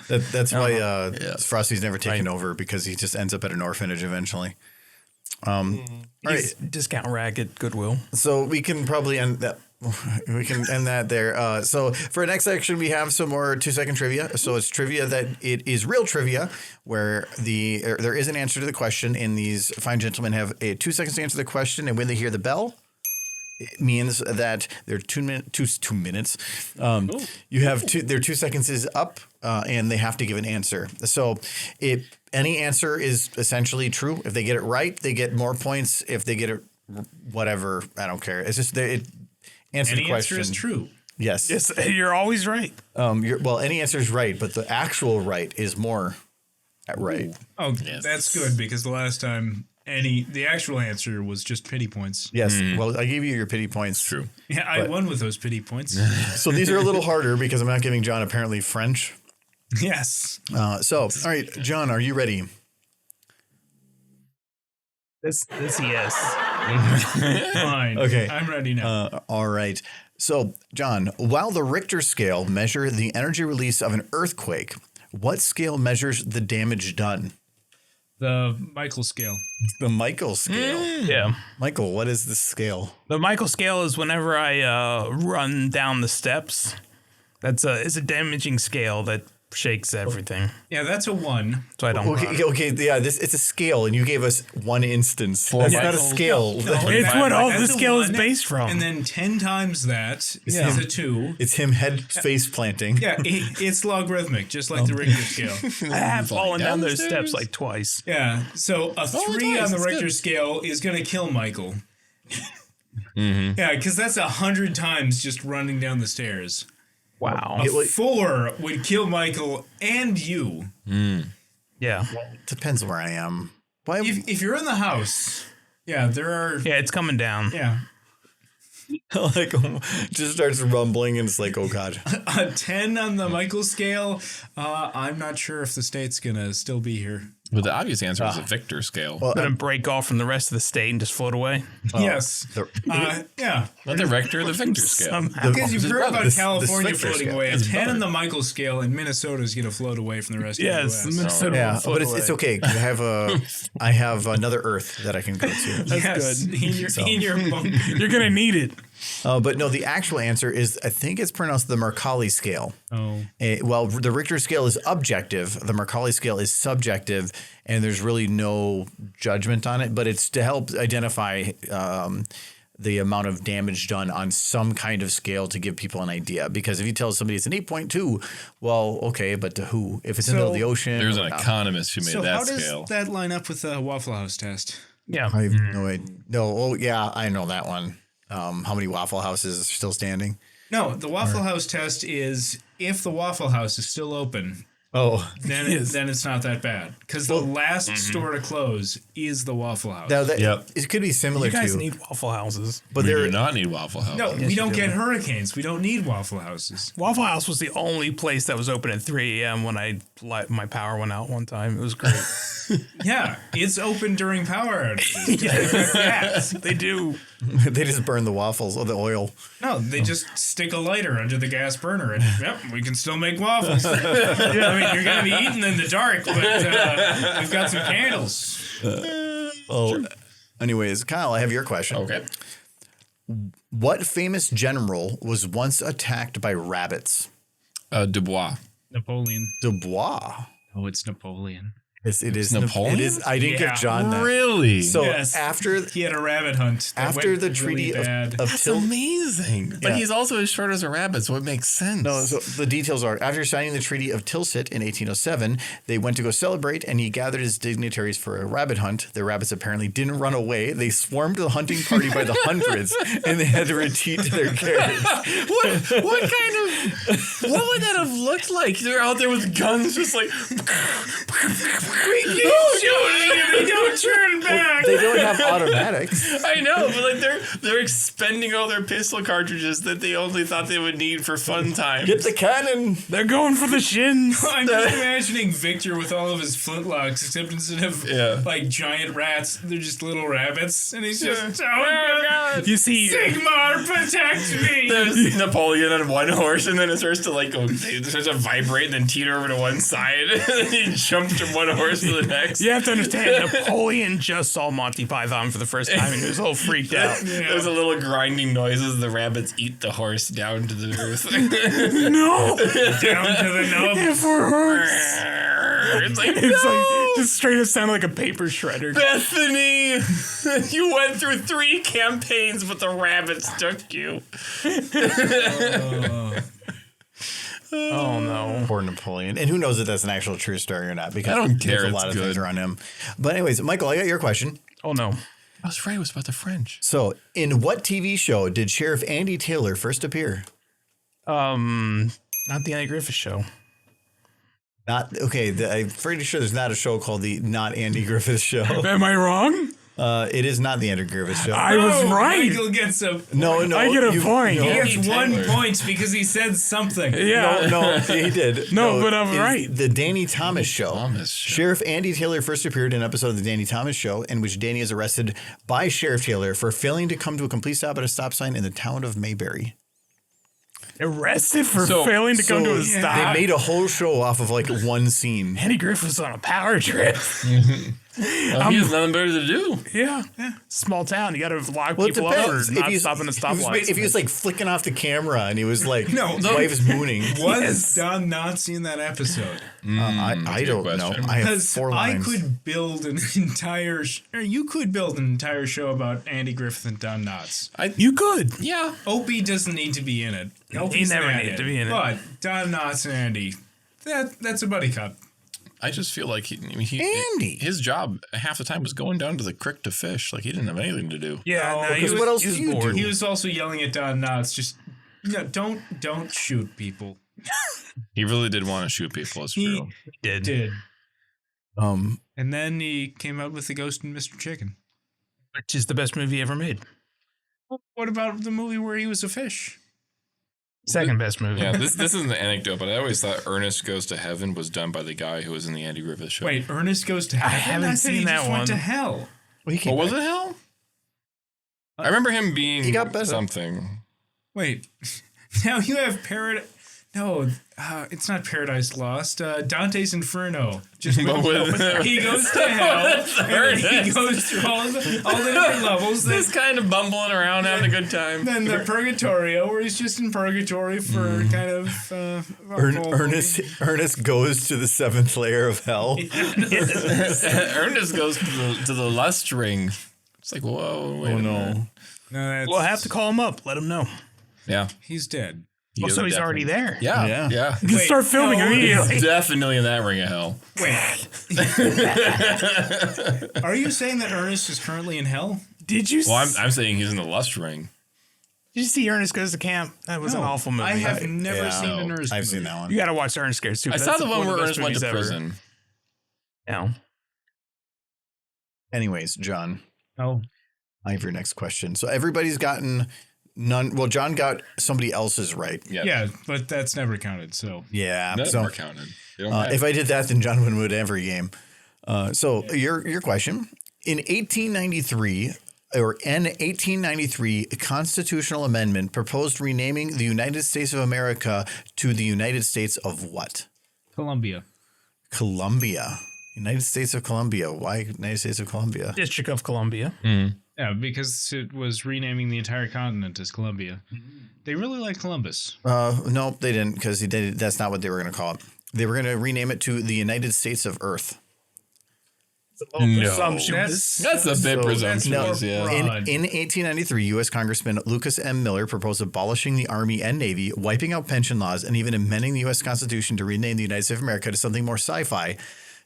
That's why Frosty's never taken over, because he just ends up at an orphanage eventually. All right. Discount rack at Goodwill. So we can probably end that. We can end that there. So for our next section, we have some more 2-second trivia. So it's trivia that it is real trivia, where there is an answer to the question, and these fine gentlemen have 2 seconds to answer the question, and when they hear the bell, it means that their 2 minutes. You have their 2 seconds is up, and they have to give an answer. So any answer is essentially true. If they get it right, they get more points. If they get it whatever, I don't care. It's just answer the question. Answer is true. Yes. Yes, you're always right. Any answer is right, but the actual right is more right. Oh, that's good, because the last time the actual answer was just pity points. Yes. Well, I gave you your pity points. True. Yeah, I won with those pity points. So these are a little harder because I'm not giving John apparently French. Yes. All right, John, are you ready? This yes. Fine. Okay. I'm ready now. All right. So, John, while the Richter scale measures the energy release of an earthquake, what scale measures the damage done? The Michael scale. The Michael scale. Yeah. Michael, what is the scale? The Michael scale is whenever I run down the steps. It's a damaging scale that shakes everything. Yeah, that's a 1. So I don't. Okay, yeah, it's a scale, and you gave us one instance. That's not a scale. It's what all the scale is based from. And then 10 times that is a 2. It's him face planting. Yeah, it's logarithmic, just like the Richter scale. I have fallen down those steps like twice. Yeah, so a 3 on the Richter scale is going to kill Michael. Yeah, because that's 100 times just running down the stairs. Wow. A 4 would kill Michael and you. Yeah. Depends where I am. Why? If you're in the house, there are. Yeah, it's coming down. Yeah. Like, just starts rumbling, and it's like, oh god. A 10 on the Michael scale. I'm not sure if the state's gonna still be here. But the obvious answer is a Victor scale. Well, Gonna break off from the rest of the state and just float away. Yes. Yeah. Not the Rector, the Victor scale. Somehow. Because you've heard about California Victor floating scale. away. A His 10 on brother. the Michael scale, and Minnesota's gonna float away from the rest of the Yes, U.S. Minnesota. Yeah, will float but it's away. okay. 'Cause I have another Earth that I can go to. Yes, good. in your bunker. You're gonna need it. But no, the actual answer is, I think it's pronounced the Mercalli scale. Oh. Well, the Richter scale is objective. The Mercalli scale is subjective, and there's really no judgment on it. But it's to help identify the amount of damage done on some kind of scale to give people an idea. Because if you tell somebody it's an 8.2, well, okay, but to who? If it's in the middle of the ocean, There's an economist who made So that how does scale. that line up with the Waffle House test? Yeah. I have no idea. No, oh yeah, I know that one. How many Waffle Houses are still standing? No, the Waffle House test is if the Waffle House is still open Oh, then it's not that bad. Because the last store to close is the Waffle House. now it could be similar You guys to. need Waffle Houses. But We there, do not need Waffle House. No, we don't get hurricanes. We don't need Waffle Houses. Waffle House was the only place that was open at 3 a.m. when my power went out one time. It was great. Yeah, it's open during power outages. Yes, They do. they just burn the waffles or the oil. no, they just stick a lighter under the gas burner, and we can still make waffles. I mean, you're gonna be eating in the dark, but we've got some candles. Anyways, Kyle, I have your question. Okay. What famous general was once attacked by rabbits? Dubois. Napoleon. Dubois. Oh, it's Napoleon. Yes, it is Napoleon? It is. I didn't give John that. Really? So Yes. after He had a rabbit hunt. that after went the really Treaty bad. of That's Tilsit. amazing. But Yeah. he's also as short as a rabbit, so it makes sense. No, so the details are after signing the Treaty of Tilsit in 1807, they went to go celebrate, and he gathered his dignitaries for a rabbit hunt. The rabbits apparently didn't run away; they swarmed the hunting party by the hundreds, and they had to retreat to their carriage. What what would that have looked like? They're out there with guns, just like They don't turn back. They don't have automatics. I know, but like they're expending all their pistol cartridges that they only thought they would need for fun times. Get the cannon. They're going for the shins. I'm just imagining Victor with all of his flintlocks, except instead of like giant rats, they're just little rabbits, and he's just oh god, You see, Sigmar, protect me. There's Napoleon on one horse, and then it starts to like go, it starts to vibrate, and then teeter over to one side, and then he jumps from one horse to the next. you have to understand, Napoleon just saw Monty Python for the first time, and he was all freaked out. There's a little grinding noise as the rabbits eat the horse down to the earth. No, Down to the nub. it hurts. It's like, It's no! like just straight up sounded like a paper shredder. Bethany, you went through 3 campaigns, but the rabbits took you. Oh no. Poor Napoleon. And who knows if that's an actual true story or not, because I don't care, there's a it's lot of good. things around him. But anyways, Michael, I got your question. Oh no. I was right. It was about the French. So, in what TV show did Sheriff Andy Taylor first appear? Not the Andy Griffith Show. Not okay. I'm pretty sure there's not a show called the Not Andy Griffith Show. Am I wrong? It is not the Andy Griffith Show. I was right. Michael gets a no, I get a point. he Andy gets 1 Taylor. point because he said something. Yeah. No, he did. No, but I'm it's right. The Danny Thomas Show. Thomas Show. Sheriff Andy Taylor first appeared in an episode of the Danny Thomas Show, in which Danny is arrested by Sheriff Taylor for failing to come to a complete stop at a stop sign in the town of Mayberry. Arrested for So- failing to come to a They stop. made a whole show off of like one scene. Andy Griffith's on a power trip. He has nothing better to do. Yeah. Small town. You got to lock Well, it people up depends. for not stopping at stoplights. If he was like flicking off the camera and he was like, No, his no. wife is mooning. Was Don Knotts in that episode? I don't know. question. I have Because 4 I lines. could build an entire, or you could build an entire show about Andy Griffith and Don Knotts. You could. Yeah. Opie doesn't need to be in it. Opie's never an needed to be in it. But Don Knotts and Andy, that's a buddy cop. I just feel like Andy. his job half the time was going down to the creek to fish. Like he didn't have anything to do. Yeah. No, no, he because was, what else he was do you bored. do? He was also yelling at Don Knotts, just don't shoot people. He really did want to shoot people. It's He true. did. Um, And then he came out with The Ghost and Mr. Chicken. Which is the best movie ever made. What about the movie where he was a fish? Second best movie. Yeah, this isn't an anecdote, but I always thought Ernest Goes to Heaven was done by the guy who was in the Andy Griffith Show. Wait, Ernest Goes to Heaven? haven't thought seen he that just went to one. hell. well, he came What was back. it, hell? I remember him being He got better. something. Wait, now you have No, it's not Paradise Lost. Dante's Inferno. Just But with- he goes to hell. And then he goes through all the different levels. Just kind of bumbling around, having a good time. Then the Purgatorio, where he's just in purgatory for kind of. Ernest goes to the 7th layer of hell. Ernest goes to the lust ring. It's like, whoa, wait a minute. No, that's, We'll have to call him up. Let him know. Yeah. he's dead. He is So he's already definitely- there. Yeah. Yeah. You can Wait, start filming no. immediately. Definitely in that ring of hell. Wait. Are you saying that Ernest is currently in hell? Did you? Well, I'm saying he's in the lust ring. Did you see Ernest Goes to Camp? That was an awful movie. I have never seen an Ernest I've movie. seen that one. You got to watch Ernest Goes too. I saw the one where Ernest went to prison. Yeah. Anyways, John. Oh. I have your next question. So everybody's gotten none. Well, John got somebody else's right. Yeah, but that's never counted. So Yeah. Never counted. If I did that, then John would win every game. So your question. In 1893, or an 1893 constitutional amendment proposed renaming the United States of America to the United States of what? Columbia. United States of Columbia. Why United States of Columbia? District of Columbia. Yeah, because it was renaming the entire continent as Columbia. They really like Columbus. No, they didn't, because that's not what they were going to call it. They were going to rename it to the United States of Earth. Presumptuous. That's a bit presumptuous, yeah. In 1893, U.S. Congressman Lucas M. Miller proposed abolishing the Army and Navy, wiping out pension laws, and even amending the U.S. Constitution to rename the United States of America to something more sci-fi,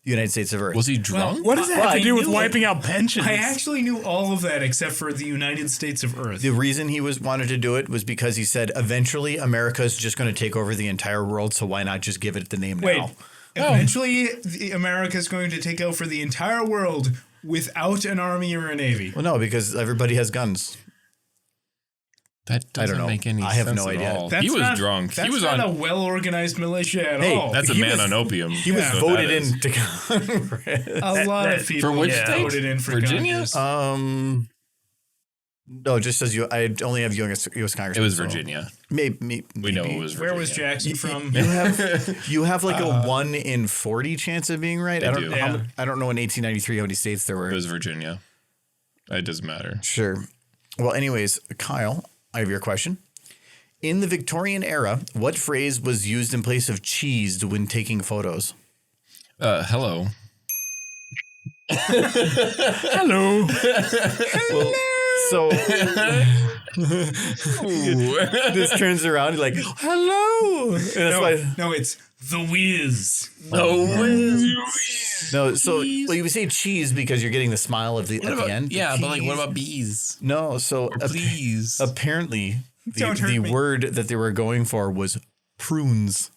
the United States of Earth. Was he drunk? What does that have to do with wiping out pensions? I actually knew all of that except for the United States of Earth. The reason he wanted to do it was because he said eventually America is just going to take over the entire world, so why not just give it the name now? Eventually, America is going to take over the entire world without an army or a navy. Well, no, because everybody has guns. That doesn't make any sense. I have no idea. All. He was drunk. That's He was not on. a well-organized militia at all. That's a man on opium. He was voted into Congress. A lot of people for which state? voted in for Virginia? Congress. No, it just says you. I only have U.S. Congress. It was Virginia. Maybe We know it was Virginia. Where was Jackson from? You have like a 1 in 40 chance of being right. I don't know. Yeah. I don't know in 1893 how many states there were. It was Virginia. It doesn't matter. Sure. Well, anyways, Kyle, I have your question. In the Victorian era, what phrase was used in place of cheesed when taking photos? Hello. Hello. Well, so this turns around, you're like, hello. And that's why. No, it's the whiz. No, so well, you would say cheese because you're getting the smile of the at the end. Yeah, but like, what about bees? No, so Please. apparently Don't hurt the me. word that they were going for was prunes.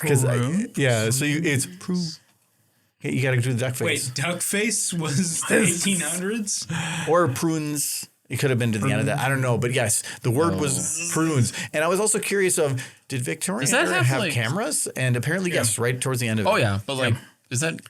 Because so it's prune. Okay, you got to do the duck face. Wait, duck face was the 1800s? Or prunes. It could have been to the end of that. I don't know. But yes, the word was prunes. And I was also curious of, did Victorian era have cameras? And apparently, yes, right towards the end of it. Oh, yeah. But like, is that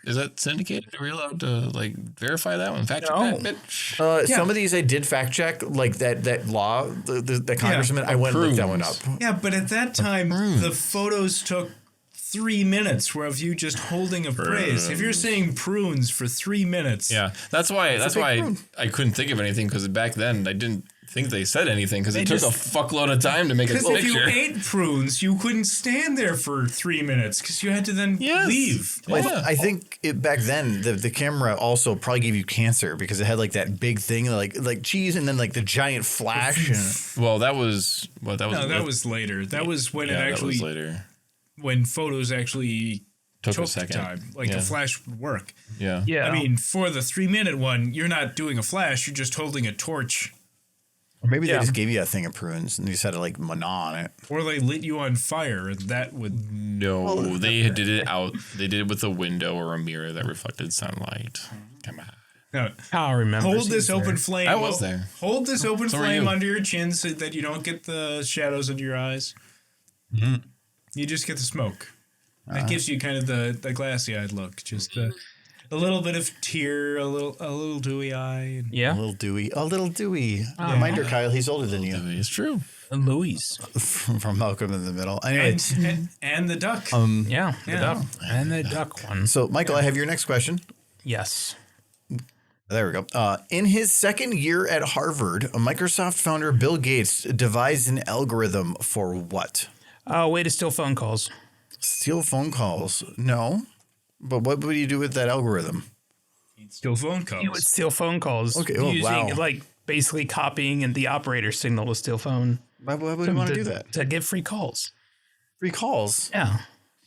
syndicated? Are we allowed to like verify that one? Fact check that bitch? Some of these I did fact check, like that law, the congressman. I went and looked that one up. Yeah, but at that time, the photos took 3 minutes of you just holding a phrase. If you're saying prunes for 3 minutes. Yeah, that's why I couldn't think of anything, because back then I didn't think they said anything, because it took a fuckload of time to make a picture. If you ate prunes, you couldn't stand there for 3 minutes because you had to then leave. Well, I think back then the camera also probably gave you cancer because it had like that big thing like cheese and then like the giant flash. Well, that was that was later. That was when that was later. When photos actually took a second time. Like the flash would work. Yeah. Yeah. I mean, for the 3 minute one, you're not doing a flash, you're just holding a torch. Or maybe they just gave you a thing of prunes and you just had to like mana on it. Or they lit you on fire and that would... No, they did it out. They did it with a window or a mirror that reflected sunlight. Come on. No, I remember. hold this open flame. I was there. Hold this open So were flame you. under your chin so that you don't get the shadows under your eyes. Mm-hmm. You just get the smoke. That gives you kind of the glassy-eyed look. Just a little bit of tear, a little dewy eye. And Yeah. A little dewy. Reminder, Kyle, he's older than you. It's true. Louise. From Malcolm in the Middle. Anyway, and the duck. Yeah. The duck. And the duck one. so Michael, I have your next question. Yes. There we go. In his second year at Harvard, Microsoft founder Bill Gates devised an algorithm for what? Way to steal phone calls. Steal phone calls? No. But what would you do with that algorithm? Still phone calls. You would steal phone calls. Okay. Oh, using like basically copying and the operator signal to steal phone. Why would you want to do that? To get free calls. Free calls? Yeah.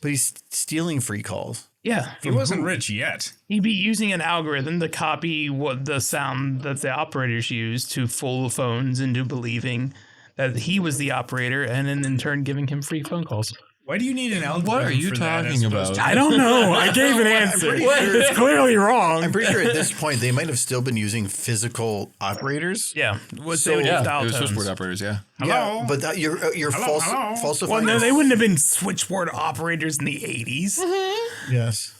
But he's stealing free calls. Yeah. He wasn't rich yet. He'd be using an algorithm to copy what the sound that the operators use to fool the phones into believing that he was the operator, and then in turn giving him free phone calls. Why do you need an algorithm? What are you for that talking as opposed about? to- I don't know. I gave an answer. It's clearly wrong. I'm pretty sure at this point they might have still been using physical operators. Yeah. What So- they would use Yeah, dial it was tones. switchboard operators. Yeah. Hello? Yeah, but that, you're Hello? falsifying. Well, no, they wouldn't have been switchboard operators in the 80s. Yes.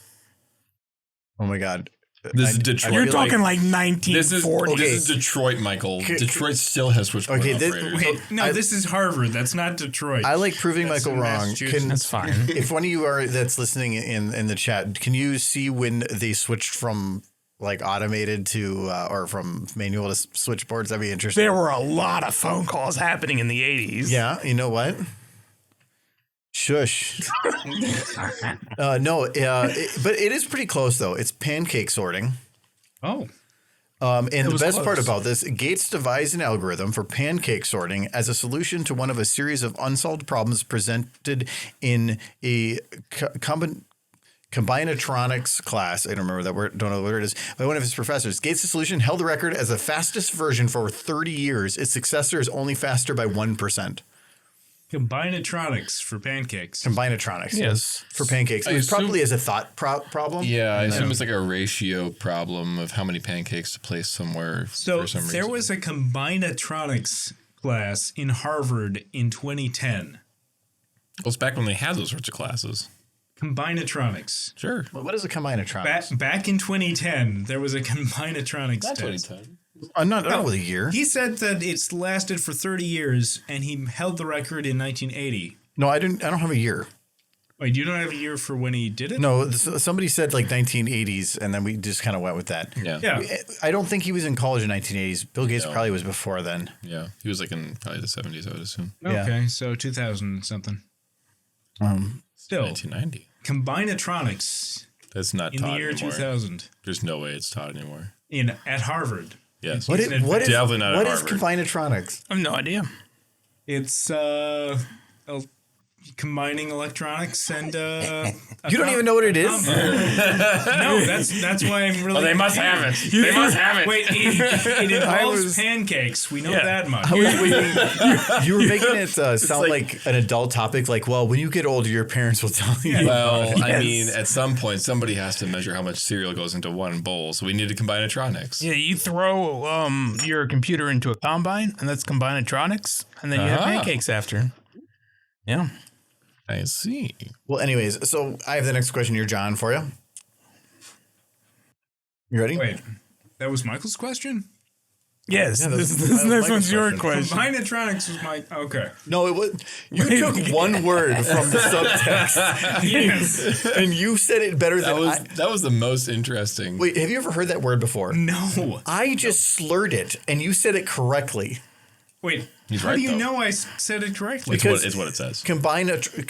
Oh my God. This is Detroit. You're feel talking like This is 1940s. Okay. this is Detroit, Michael. Detroit still has switchboard Okay, this- operators. Wait, no, this is Harvard. That's not Detroit. I like proving That's Michael in wrong. Massachusetts. That's fine. If one of you are that's listening in the chat, can you see when they switched from like automated to or from manual to switchboards? That'd be interesting. There were a lot of phone calls happening in the 80s. Yeah, you know what? Shush. But it is pretty close though. It's pancake sorting. Oh. And the was best part close. about this, Gates devised an algorithm for pancake sorting as a solution to one of a series of unsolved problems presented in a combinatronics class. I don't remember that word, don't know what it is, by one of his professors. Gates' solution held the record as the fastest version for 30 years. Its successor is only faster by 1%. Combinatronics for pancakes. Combinatronics, Yes. for pancakes. I It was assume- probably as a thought problem. Yeah, I assume it's like a ratio problem of how many pancakes to place somewhere So for some reason. there was a combinatronics class in Harvard in 2010. Well, it's back when they had those sorts of classes. Combinatronics. Sure. What is a combinatronics? Back in 2010, there was a combinatronics test. 2010. I'm not with a year. He said that it's lasted for 30 years, and he held the record in 1980. No, I don't have a year. Wait, you don't have a year for when he did it? No, somebody said like 1980s, and then we just kind of went with that. Yeah. Yeah. I don't think he was in college in 1980s. Bill Gates No. probably was before then. Yeah. He was like in probably the 70s, I would assume. Okay, so 2000 something. Still, 1990. combinatronics That's not in the taught year anymore. 2000 There's no way it's taught anymore. at Harvard. Yes. What is Definitely not at what is Harvard. combinatronics? I have no idea. It's combining electronics and You don't even know what it is? No, that's why I'm really. Oh, they must have it. They must have it. Wait, it involves pancakes. We know that much. You were making it sound like an adult topic. Like, well, when you get older, your parents will tell you. Well, I Yes. mean, at some point, somebody has to measure how much cereal goes into one bowl, so we need to combine electronics. Yeah, you throw your computer into a combine, and that's combinatronics, and then you have pancakes after. Yeah. I see. Well, anyways, so I have the next question here, John, for you. You ready? Wait, that was Michael's question? Yes, Yeah, this that was next one's Michael's your question. question. Combinatronics was my. Okay. No, it was. You took one word from the subtext, Yes. and you said it better than I. That was the most interesting. Wait, have you ever heard that word before? No. I just slurred it, and you said it correctly. Wait. He's how right, do you though. know I said it correctly? It's what it says. Combine erotics is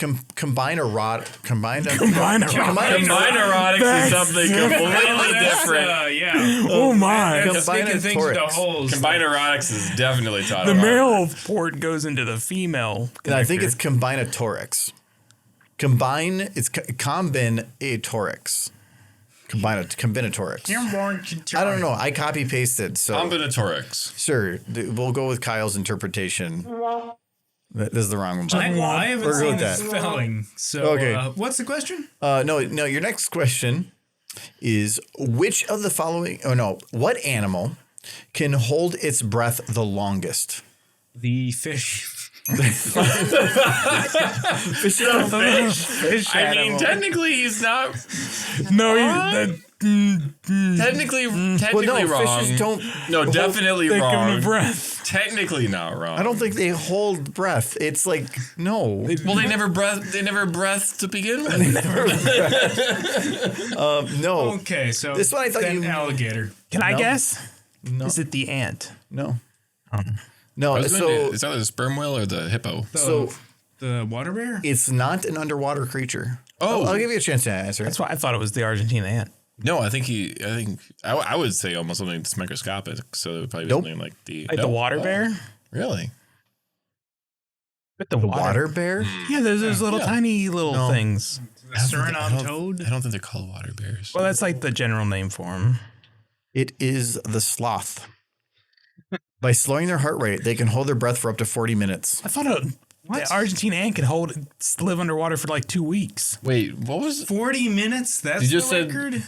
something completely different. Yeah. Oh my! That's sticking things into Combinatorics. holes. Combine erotics is definitely taught. The at Harvard. male port goes into the female. And I think connector. it's combinatorics. It's combinatorics. Combinatorics. I don't know. I copy pasted. So Combinatorics. sure, we'll go with Kyle's interpretation. This is the wrong one. I haven't We're good seen with the that. spelling. So, Okay. What's the question? No. Your next question is which of the following? Oh no, what animal can hold its breath the longest? The fish. Fish I mean, animal. technically, he's not. No, Technically Well, no, wrong. fishes don't. No, definitely they give wrong. him a breath. Technically not wrong. I don't think they hold breath. It's like no. Well, they never breath to begin with. No. Okay, so This one I thought then you- alligator. Can I No. guess? No. Is it the ant? No. No. I was going So to- it's either the sperm whale or the hippo. so The water bear? it's not an underwater creature. Oh. I'll give you a chance to answer. That's why I thought it was the Argentina ant. No, I think I would say almost something that's microscopic. So it would probably be Nope. something like the Like the water bear? Really? But the water bear? Yeah, there's those little tiny little things. The Suriname toad? I don't think they're called water bears. Well, that's like the general name for them. It is the sloth. By slowing their heart rate, they can hold their breath for up to 40 minutes. I thought the Argentine ant could live underwater for like 2 weeks. Wait, what was 40 minutes? That's You the just said- record?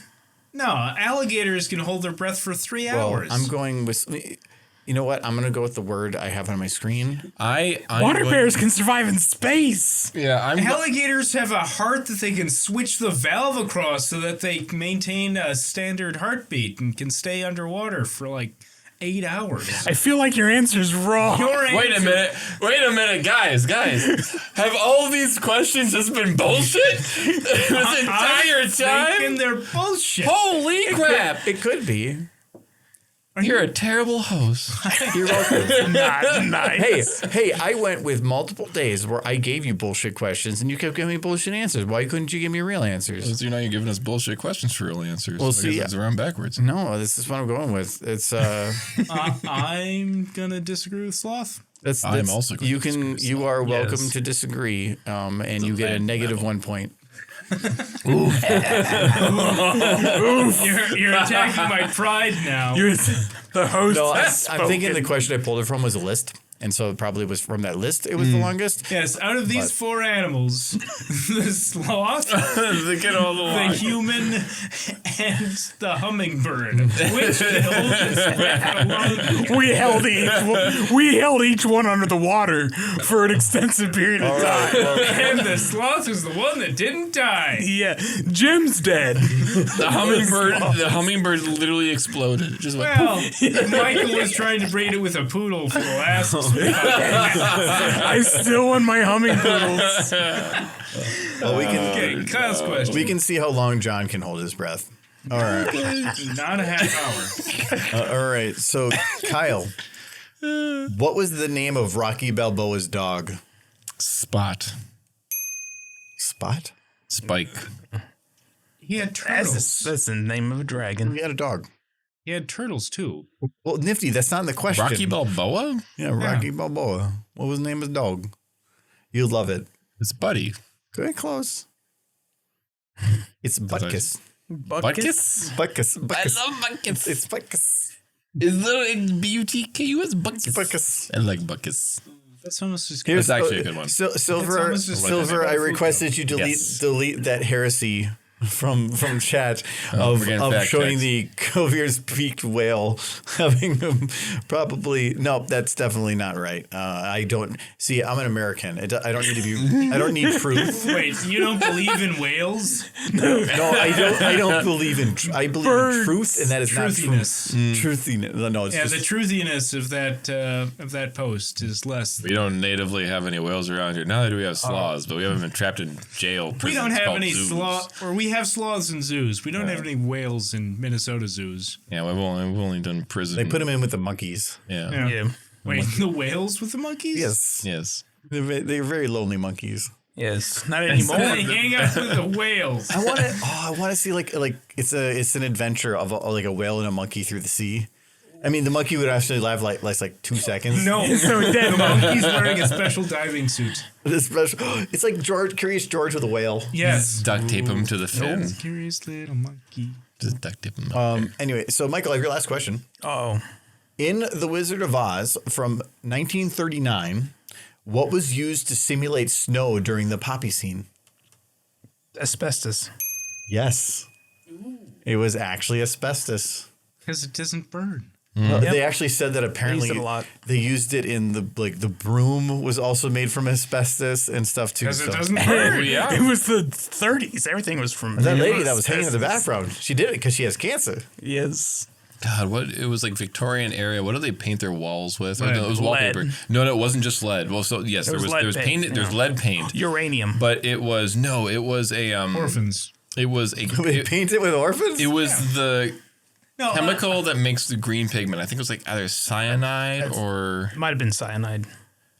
No, alligators can hold their breath for 3 hours. I'm going with... You know what? I'm going to go with the word I have on my screen. Water bears can survive in space. Yeah, Alligators have a heart that they can switch the valve across so that they maintain a standard heartbeat and can stay underwater for like 8 hours. I feel like your answer's wrong. Wait a minute, guys. Have all these questions just been bullshit this entire time? Thinking they're bullshit. Holy crap! It could be. You're a terrible host. You're welcome. Not nice. Hey, I went with multiple days where I gave you bullshit questions and you kept giving me bullshit answers. Why couldn't you give me real answers? You're giving us bullshit questions for real answers. Well, I guess it's around backwards. No, this is what I'm going with. It's I'm gonna disagree with Sloth. I'm also going you to can disagree with you are Yes. welcome to disagree, and you get a negative 1 point. You're attacking my pride now. You're the host. No, has I'm thinking the spoken. question I pulled it from was a list, and so it probably was from that list. It was the longest. Yes, out of these 4 animals, the sloth, the human, and the hummingbird, which can hold its breath alone. We held each one under the water for an extensive period of time. And the sloth is the one that didn't die. Yeah, Jim's dead. The hummingbird literally exploded. It just went Well, Michael was trying to breed it with a poodle for the last. I still want my hummingbirdles. Well, Okay, Kyle's question. we can see how long John can hold his breath. All right, Not a half hour. all right. So, Kyle, what was the name of Rocky Balboa's dog? Spot. Spot. Spike. He had turtles. That's the name of a dragon. We had a dog. He had turtles too. Well, Nifty, that's not in the question. Rocky Balboa? Yeah, Rocky Balboa. What was the name of his dog? You'd love it. It's Buddy. Good, close. It's Butkus. Butkus? Butkus. I Butkus. love Butkus. It's Butkus. It's B-U-T-K-U-S. Butkus. Butkus. I like Butkus. That's almost as Here's That's actually a good one. Silver, almost just like Silver. a I request that you delete that heresy from chat of we're getting fact showing checks. the Cuvier's peaked whale having probably no. That's definitely not right. I don't see. I'm an American. I don't need to be. I don't need truth. Wait, you don't believe in whales? No, I don't believe in. I believe in truth, and that is Truthiness. not true. Truthiness. No, it's Yeah, just the truthiness of that post is less. We don't natively have any whales around here. Not that we have sloths, but we haven't been trapped in jail. We don't have any zoos. sloth, or we have sloths in zoos. We don't have any whales in Minnesota zoos. Yeah, we've only done prison. they put them in with the monkeys. Yeah. Yeah. Wait, the whales with the monkeys? Yes, Yes. they're very lonely monkeys. Yes. Not They anymore. hang out with the whales. I want to. I want to see like it's an adventure of a whale and a monkey through the sea. I mean, the monkey would actually live like 2 seconds. No, the monkey's wearing a special diving suit. It's like Curious George with a whale. Yes. Duct tape him to the fin. Curious little monkey. Just duct tape him. Anyway, so Michael, I have your last question. Oh. In The Wizard of Oz from 1939, what was used to simulate snow during the poppy scene? Asbestos. Yes. It was actually asbestos. Because it doesn't burn. Well, they actually said that apparently used it a lot. they used it in the broom was also made from asbestos and stuff too. Because So. it doesn't burn. Yeah. It was the 30s. Everything was from That lady that was hanging in the background, she did it because she has cancer. Yes. God, what it was like Victorian area. What do they paint their walls with? Lead. No, it was wallpaper. Lead. No, it wasn't just lead. Well, so yes, there was lead paint. paint, There's yeah. lead paint, Uranium. but it was a Orphans. It was They a paint it with orphans. it was the No, chemical that makes the green pigment. I think it was like either cyanide or Might have been cyanide.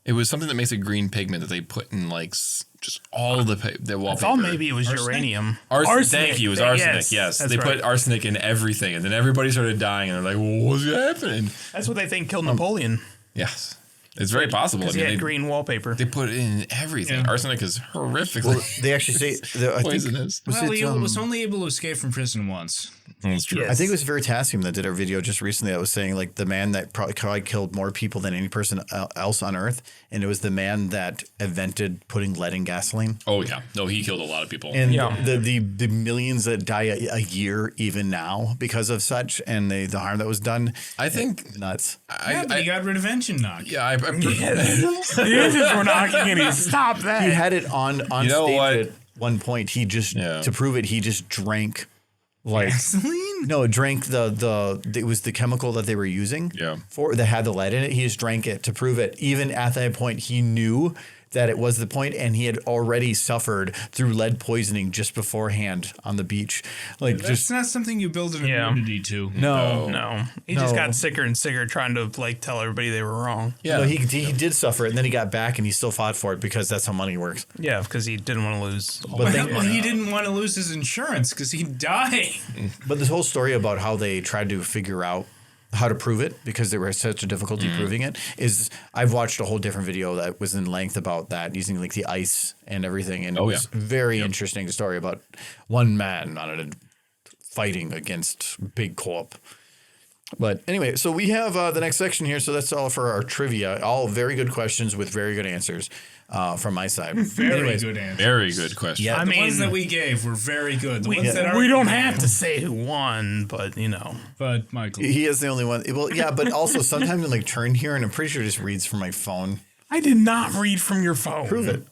it was something that makes a green pigment that they put in like just all the I wallpaper. thought maybe it was uranium. Thank you. It was arsenic. Yes, that's they right. put arsenic in everything, and then everything started dying, and they're like, well, "What's happening?" That's what they think killed Napoleon. Yes, It's very possible. Because he had green wallpaper. They put it in everything. Yeah. Arsenic is horrific. Well, they actually say poisonous. He was only able to escape from prison once. That's true. Yes. I think it was Veritasium that did our video just recently that was saying like the man that probably killed more people than any person else on Earth, and it was the man that invented putting lead in gasoline. Oh yeah, no, he killed a lot of people. And the millions that die a year even now because of such, and the harm that was done. I think nuts. But he got rid of engine knock. Yeah, the engines were knocking, and he stopped that. He had it on stage at one point. He just to prove it, he just drank. Like gasoline? No, drank it was the chemical that they were using that had the lead in it. He just drank it to prove it. Even at that point, he knew that it was the point, and he had already suffered through lead poisoning just beforehand on the beach. Like that's not something you build an immunity to. No. He just got sicker and sicker trying to like tell everybody they were wrong. Yeah, no, he did suffer it, and then he got back, and he still fought for it because that's how money works. Yeah, because he didn't want to lose. But he didn't want to lose his insurance because he'd die. But this whole story about how they tried to figure out how to prove it because there was such a difficulty proving it is I've watched a whole different video that was in length about that using like the ice and everything. And it was very interesting story about one man on it fighting against big co-op. But anyway, so we have the next section here. So that's all for our trivia. All very good questions with very good answers from my side. Very good answers. Very good questions. Yeah, the ones that we gave were very good. The ones that we don't have to say who won, but you know. But Michael, he is the only one. Well, yeah, but also sometimes I'm like turn here, and I'm pretty sure it just reads from my phone. I did not read from your phone. Prove it.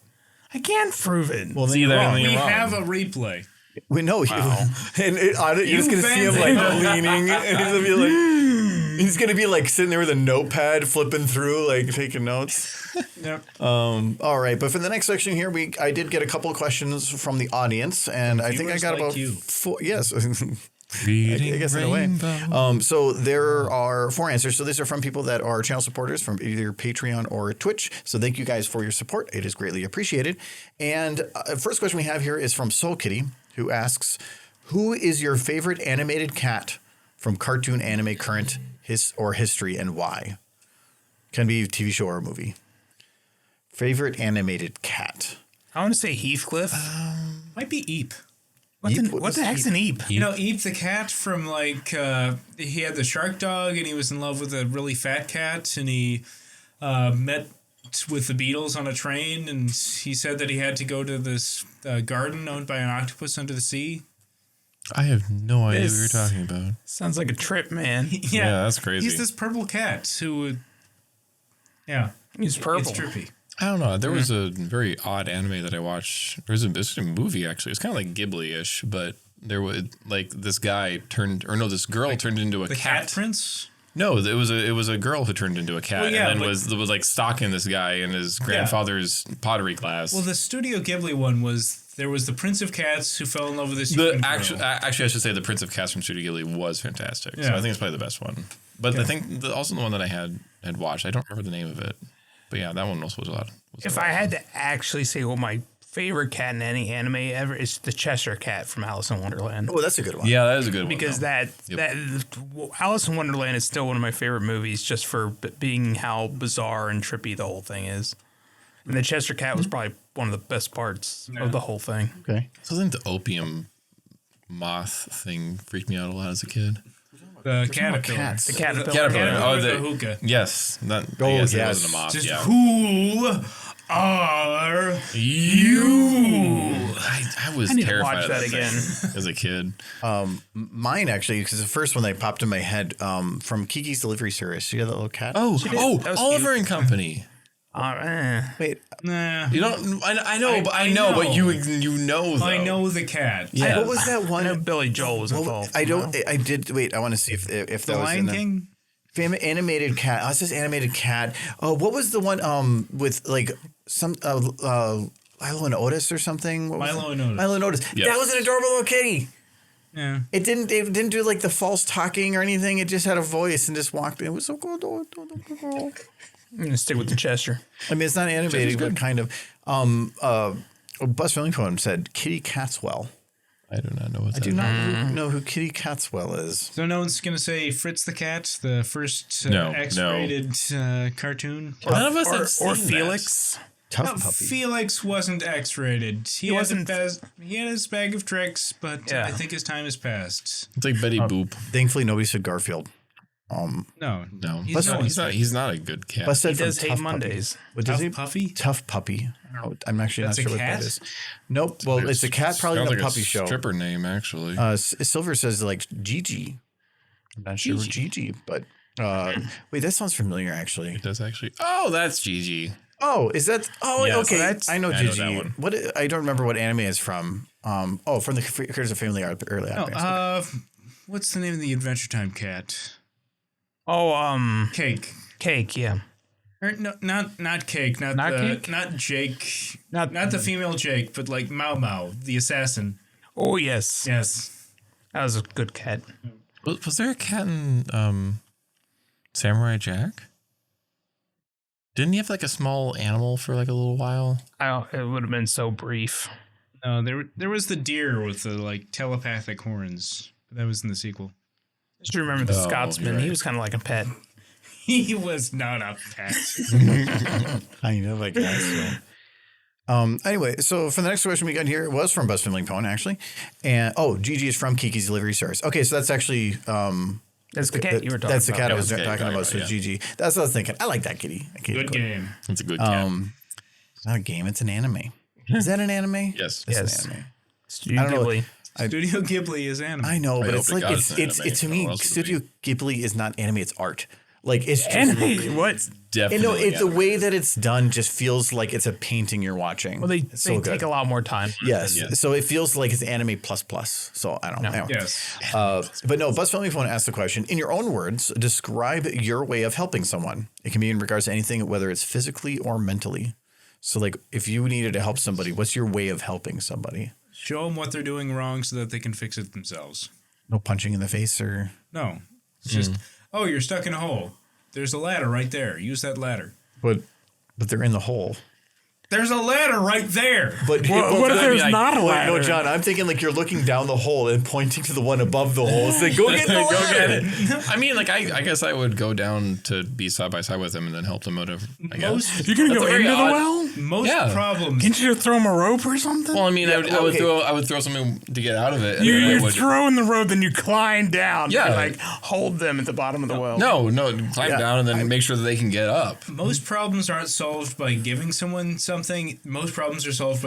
I can't prove it. Well, we have a replay. We know. Wow. And you're just going to see him like leaning. And he's going to be like sitting there with a notepad flipping through, like taking notes. Yep. All right. But for the next section here, I did get a couple of questions from the audience. And I think I got about 4. Yes. I guess in a way. So there are 4 answers. So these are from people that are channel supporters from either Patreon or Twitch. So thank you guys for your support. It is greatly appreciated. And first question we have here is from Soul Kitty, who asks, who is your favorite animated cat from cartoon, anime, current history, and why? Can be a TV show or a movie. Favorite animated cat. I want to say Heathcliff. Might be Eep. What the heck's an Eep? You know, Eep the cat from like, he had the shark dog and he was in love with a really fat cat and he met with the Beatles on a train and he said that he had to go to this garden owned by an octopus under the sea. I have no idea what you're talking about. Sounds like a trip, man. Yeah, that's crazy. He's this purple cat who would, he's purple. It's trippy. I don't know. There was a very odd anime that I watched. There's a movie actually. It's kind of like Ghibli-ish, but there was like this girl turned into a cat. The Cat Prince? No, it was a girl who turned into a cat and then was like stalking this guy in his grandfather's pottery class. Well, the Studio Ghibli one there was the Prince of Cats who fell in love with this. Actually, I should say the Prince of Cats from Studio Ghibli was fantastic. Yeah. So I think it's probably the best one. But I think also the one that I had watched, I don't remember the name of it. But yeah, that one also was a lot. If I had to actually say what my favorite cat in any anime ever is the Cheshire Cat from Alice in Wonderland. Oh, that's a good one. Yeah, that is a good one. Because that Alice in Wonderland is still one of my favorite movies just for being how bizarre and trippy the whole thing is. And the Cheshire Cat was probably one of the best parts of the whole thing. Okay. So I think the opium moth thing freaked me out a lot as a kid. The caterpillar. The caterpillar. The hookah. Yes. Yes. It wasn't a moth. Just who are you? I was terrified of that again as a kid. Mine actually, because the first one that popped in my head from Kiki's Delivery Service. You got that little cat? Oliver and Company. Wait, nah. You don't. I know, but you know. Though. I know the cat. Yeah. What was that one? I know Billy Joel was involved. I don't. I did. Wait. I want to see if that was Lion King. Animated cat. Oh, it says animated cat. Oh, what was the one with like some Milo and Otis or something? Milo and Otis. Yep. That was an adorable little kitty. Yeah. It didn't do like the false talking or anything. It just had a voice and just walked in. It was so cool. I'm going to stick with the Cheshire. I mean, it's not animated, but kind of. Buzz Fillington said Kitty Catswell. I do not know what that I do not know who Kitty Catswell is. So no one's going to say Fritz the Cat, the first X-rated cartoon? None of us have seen or Felix. Tough puppy. Felix wasn't X-rated. He had his bag of tricks, but I think his time has passed. It's like Betty Boop. Thankfully, nobody said Garfield. No. He's not a good cat. He does hate Mondays. What does he? Puffy? Tough Puppy. I'm actually not sure what that is. Nope. Well, it's a cat, probably in a puppy show. Stripper name, actually. Silver says like Gigi. I'm not sure what Gigi, but wait, that sounds familiar actually. It does actually. Oh, that's Gigi. Oh, is that? Oh, Yes, okay. I know Gigi. that one. What? I don't remember what anime it's from. From the Critters of Family Early Advance. What's the name of the Adventure Time cat? Oh, Cake. Cake, yeah. Or no, not Cake. Not Cake? Not Jake. Not the female Jake, but like Mao Mao, the assassin. Oh, yes. Yes. That was a good cat. Was there a cat in Samurai Jack? Didn't he have like a small animal for like a little while? It would have been so brief. No, there was the deer with the like telepathic horns. That was in the sequel. Just remember the Scotsman. right. He was kind of like a pet. He was not a pet. I know, like that. So. Anyway, so for the next question we got here, it was from Buzz Finling Pone, actually. And Gigi is from Kiki's Delivery Service. Okay, so that's actually That's the cat you were talking about. That's the cat I was That's the cat talking you're about. talking So about, Gigi. That's what I was thinking. I like that kitty. That kitty's Good cool. game. It's a good cat. It's not a game, it's an anime. Is that an anime? Yes. It's Yes. an anime. Studio I don't know. Ghibli. Studio Ghibli is anime. I know, but hope it's to like God it's it's an anime. to me, What else would it Studio Ghibli is not anime, it's art. Like it's just Anime. What? Definitely. the way that it's done just feels like it's a painting you're watching. Well, they It's so take good. a lot more time. Yes. Yes. So it feels like it's anime plus plus. So I don't know. Yes. But no, Buzz Family Phone asked the question. In your own words, describe your way of helping someone. It can be in regards to anything, whether it's physically or mentally. So like if you needed to help somebody, what's your way of helping somebody? Show them what they're doing wrong so that they can fix it themselves. No punching in the face or No. It's just, you're stuck in a hole. There's a ladder right there. Use that ladder. but they're in the hole. There's a ladder right there. But What if there's not a ladder? No, John, I'm thinking like you're looking down the hole and pointing to the one above the hole. Say, go get the Go ladder. get it. I mean, like, I guess I would go down to be side by side with him and then help them out. I guess. You're gonna That's go a very into the odd- well? Most Yeah. problems. Can't you just throw him a rope or something? Well, I mean, Yeah, I would throw something to get out of it. And then I you would, throw in the rope, then you climb down. Yeah. And, like hold them at the bottom of the well. no, climb Yeah, down and then make sure that they can get up. Most problems aren't solved by giving someone something. Most problems are solved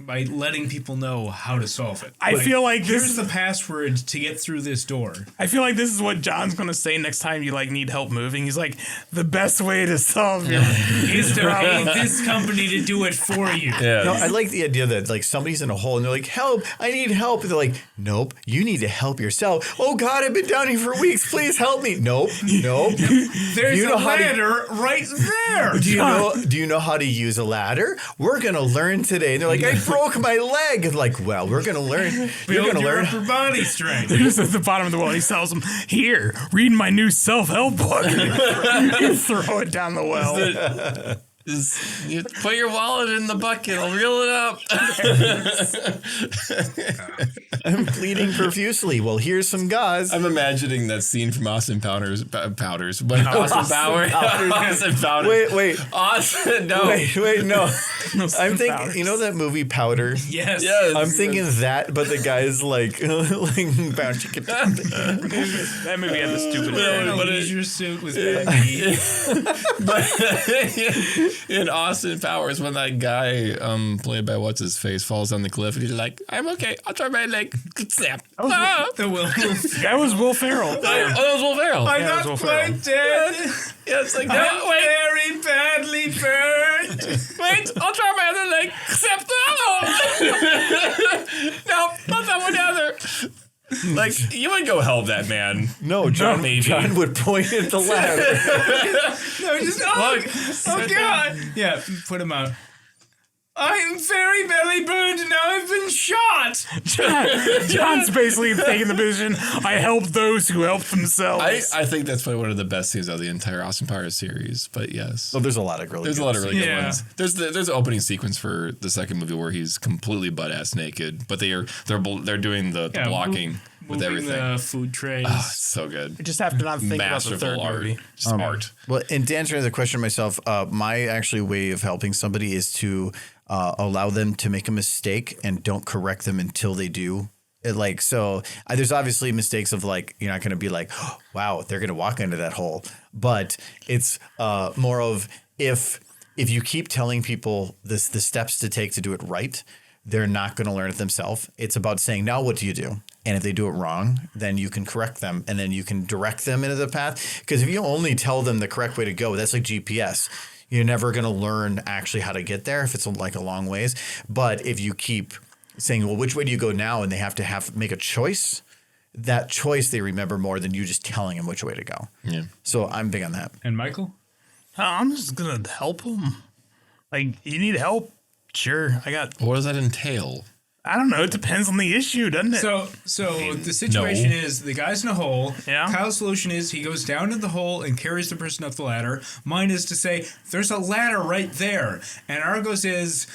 by letting people know how to solve it. I feel like Here's this. the password to get through this door. I feel like this is what John's gonna say next time you like need help moving. He's like, the best way to solve your Is to pay this company to do it for you. Yeah. No, I like the idea that like somebody's in a hole and they're like, help, I need help. And they're like, nope, you need to help yourself. Oh God, I've been down here for weeks. Please help me. Nope. There's You know a how to- ladder right there. Do you know how to use a ladder? We're gonna learn today. And they're like, I broke my leg. And like, well, we're gonna learn. You're Build gonna your learn. upper body strength. Just at the bottom of the well. He tells them, "Here, read my new self-help book." You throw it down the well. Just, you put your wallet in the bucket. I'll reel it up. I'm bleeding profusely. Well, here's some gauze. I'm imagining that scene from Austin Powers. When Austin Powers. Austin Powers. Wait. Austin, no. Wait, no. I'm thinking, Powers. you know that movie Powder? Yes. Yes. I'm thinking that, but the guy's like, like bound chicken. That movie had the stupid. But Leisure suit was baggy. But in Austin Powers, when that guy played by what's his face falls on the cliff, and he's like, "I'm okay. I'll try my leg." Snap. The Will. That was Will Ferrell. Oh, that was Will Ferrell. I'm Yeah, it was not Will Ferrell. quite dead. Yeah, it's like, no, I'm wait, very badly burned. wait, I'll try my other leg. Except, no, not that one either. Like, you would go help that man. No, John would point at the ladder. No, just Look, oh God. Yeah, put him out. I'm very badly burned and now I've been shot. John's basically taking the position, I help those who help themselves. I think that's probably one of the best scenes of the entire Austin Powers series. But yes. Oh, there's a lot of really good ones. There's the opening sequence for the second movie where he's completely butt-ass naked, but they're doing the blocking with everything. The food trays. Oh, it's so good. You just have to not think about the third movie. Just art. Well, and to answer the question myself, my actually way of helping somebody is to allow them to make a mistake and don't correct them until they do. There's obviously mistakes of like, you're not going to be like, oh, wow, they're going to walk into that hole. But it's more of if you keep telling people the steps to take to do it right, they're not going to learn it themselves. It's about saying, now what do you do? And if they do it wrong, then you can correct them and then you can direct them into the path. Because if you only tell them the correct way to go, that's like GPS. You're never going to learn actually how to get there if it's like a long ways. But if you keep saying, well, which way do you go now? And they have to make a choice. That choice they remember more than you just telling them which way to go. Yeah. So I'm big on that. And Michael? I'm just going to help them. Like, you need help? Sure. What does that entail? I don't know. It depends on the issue, doesn't it? So the situation is the guy's in a hole. Yeah. Kyle's solution is he goes down to the hole and carries the person up the ladder. Mine is to say, there's a ladder right there. And Argo's is,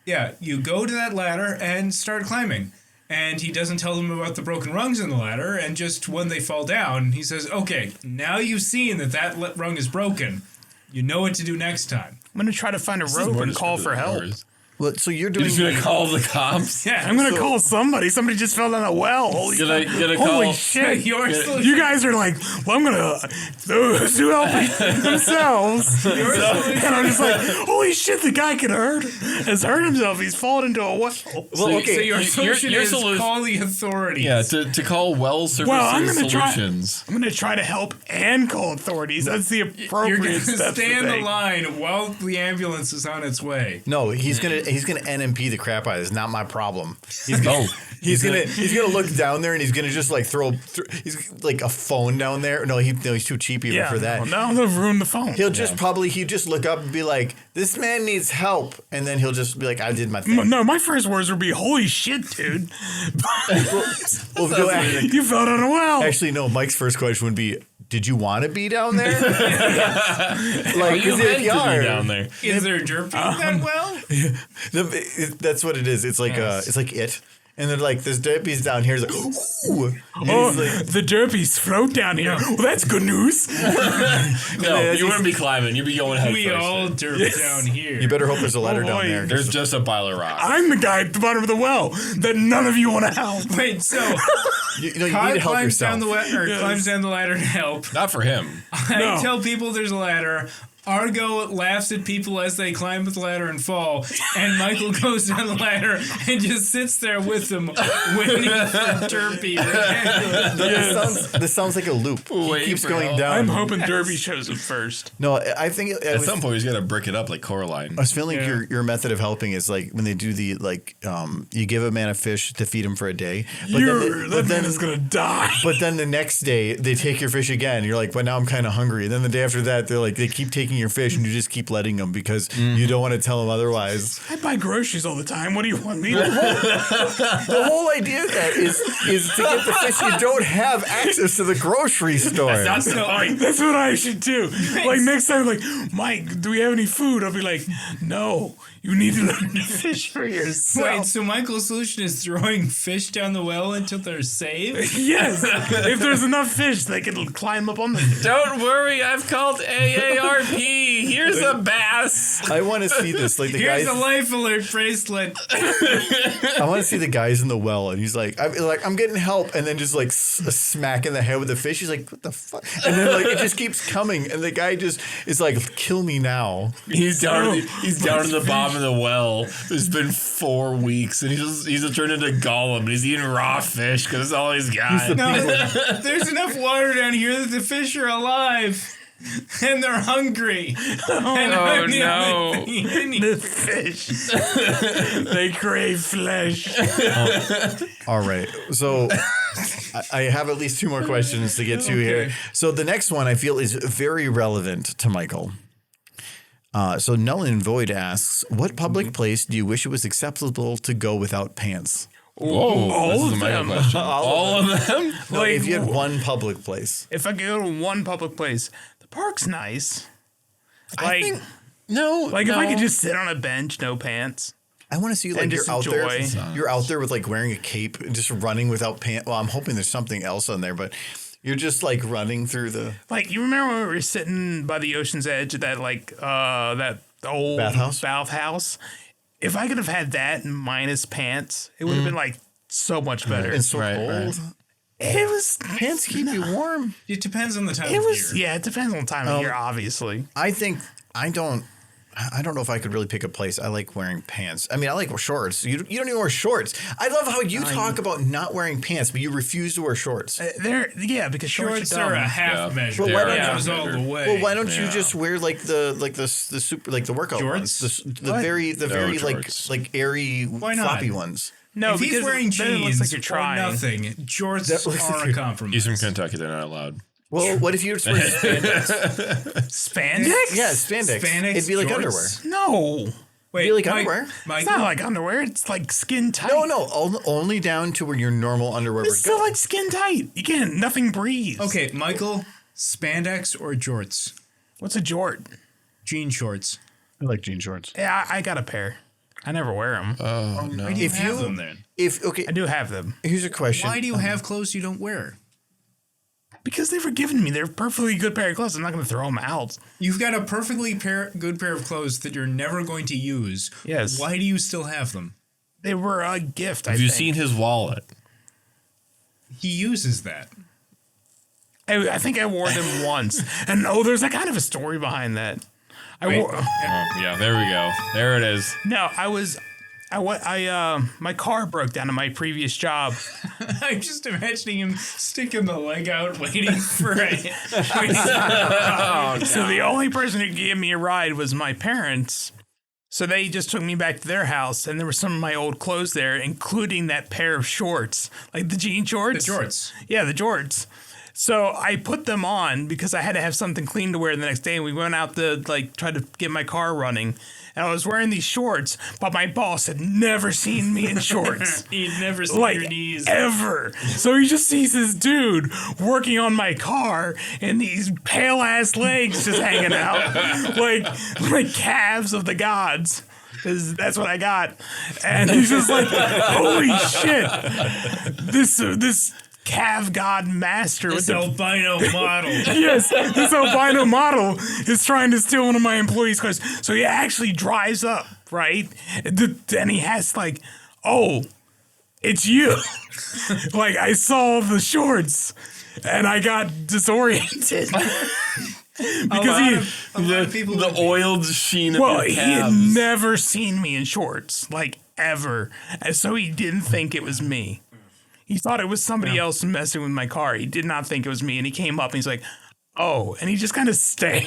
you go to that ladder and start climbing. And he doesn't tell them about the broken rungs in the ladder. And just when they fall down, he says, okay, now you've seen that rung is broken. You know what to do next time. I'm going to try to find a rope and call for help. Well, so you're doing. You're just gonna call the cops? Yeah, I'm gonna call somebody. Somebody just fell down a well. Holy shit! You guys are like, well, I'm gonna those who help themselves. And I'm just like, holy shit! The guy has hurt himself. He's fallen into a well. Well, okay. So your solution is call the authorities. Yeah, to call well services solutions. I'm gonna try to help and call authorities. That's the appropriate step. You're gonna stay in the line while the ambulance is on its way. No, he's gonna NMP the crap out of it. It's not my problem. He's gonna look down there and he's gonna just like throw he's like a phone down there. No, he's too cheap even for that. No, they'll ruin the phone. He'll just look up and be like, this man needs help, and then he'll just be like, I did my thing. No, my first words would be, holy shit, dude. You fell down a well. Actually, no, Mike's first question would be, did you want to be down there? Like, if you are down there, is there derpy that well? That's what it is. It's like it's like it. And then like this derpy's down here. He's like, ooh. The derpies float down here. Well, that's good news. No, you wouldn't be climbing. You'd be going head first. We all derp down here. You better hope there's a ladder down there. There's just a pile of rocks. I'm the guy at the bottom of the well that none of you want to help. Wait, so you need to help climbs yourself. Climbs down the ladder to help. Not for him. I tell people there's a ladder. Argo laughs at people as they climb the ladder and fall, and Michael goes down the ladder and just sits there with them, waiting for Derpy. This sounds like a loop. He keeps going down. I'm hoping Derpy shows up first. No, I think at some point he's got to brick it up like Coraline. I was feeling your method of helping is like when they do you give a man a fish to feed him for a day, that man is gonna die. But then the next day they take your fish again. You're like, but now I'm kind of hungry. And then the day after that, they keep taking your fish and you just keep letting them because you don't want to tell them otherwise. I buy groceries all the time. What do you want me to do? The whole idea of that is to get the fish you don't have access to the grocery store. That's what I should do. Like next time, like, Mike, do we have any food? I'll be like, no, you need to learn to fish for yourself. Wait, so Michael's solution is throwing fish down the well until they're saved? Yes. If there's enough fish, they can climb up on the... Don't worry, I've called AARP. Here's a bass. I want to see this. Like Here's a life alert bracelet. I want to see the guys in the well, and he's like, I'm getting help, and then just like a smack in the head with the fish. He's like, what the fuck? And then like it just keeps coming, and the guy just is like, kill me now. He's down. He's down to the bottom of the well. It's been 4 weeks, and he's turned into Gollum, and he's eating raw fish because that's all he's got. There's enough water down here that the fish are alive. And they're hungry. Oh no! The fish. They crave flesh. All right. So I have at least 2 more questions to get to here. So the next one I feel is very relevant to Michael. So Null and Void asks, what public place do you wish it was acceptable to go without pants? Whoa, this is a mega question. All of them? No, Like, if you had one public place. If I could go to one public place, the park's nice. I think no. Like if I could just sit on a bench, no pants. I want to see like And you're just out there. enjoy. You're out there with like wearing a cape and just running without pants. Well, I'm hoping there's something else on there, but you're just like running through the Like you remember when we were sitting by the ocean's edge at that that old bathhouse? If I could have had that minus pants, it would have been like so much better. and so cold. It was Pants keep you warm. It depends on the time It of was year. yeah. It depends on the time of year, obviously. I think I don't know if I could really pick a place. I like wearing pants. I mean, I like shorts. You don't even wear shorts. I love how you talk about not wearing pants, but you refuse to wear shorts. Because Shorts are are dumb. a half measure. But why That don't goes you- all the way. Well, why don't you just wear like the super like the workout Jorts? ones, the very jorts. like airy Why not? floppy ones. No, if he's because wearing then it looks jeans like you're or trying. nothing, jorts That looks are like a you're- compromise. He's from Kentucky. They're not allowed. Well, what if you were wearing spandex? Spandex? Yeah, spandex. Spandex It'd be like jorts? underwear. No, Wait, Be like Mike- underwear? it's Michael, not like underwear. It's like skin tight. No, only down to where your normal underwear It's would still go. like skin tight. Again, nothing breathes. Okay, Michael, spandex or jorts? What's a jort? Jean shorts. I like jean shorts. Yeah, I got a pair. I never wear them. Oh no. Why do you If have you- them then? I do have them Here's a question. Why do you have clothes you don't wear? because they were given me. They're a perfectly good pair of clothes. I'm not going to throw them out. You've got a perfectly good pair of clothes that you're never going to use. Yes. Why do you still have them? They were a gift. Have you seen his wallet? He uses that. I think I wore them once, and there's a kind of a story behind that. I Wait. wore. Oh, yeah, there we go. There it is. No, my car broke down in my previous job. I'm just imagining him sticking the leg out, waiting for it. So the only person who gave me a ride was my parents. So they just took me back to their house, and there were some of my old clothes there, including that pair of shorts, like the jean shorts. The jorts. Yeah, the jorts. So I put them on because I had to have something clean to wear the next day. And we went out to try to get my car running. And I was wearing these shorts, but my boss had never seen me in shorts. He'd never seen your knees. Ever. So he just sees this dude working on my car and these pale ass legs just hanging out like calves of the gods. 'Cause that's what I got. And he's just like, holy shit. This calf god master This with the albino model. yes, this albino model is trying to steal one of my employees' cars. So he actually drives up, right? And he has like, oh, it's you. Like I saw the shorts and I got disoriented. Because a lot of people The would be. oiled sheen of well, your he had calves. never seen me in shorts, like ever. And so he didn't think it was me. He thought it was somebody else messing with my car. He did not think it was me. And he came up and he's like, oh, and he just kind of stayed.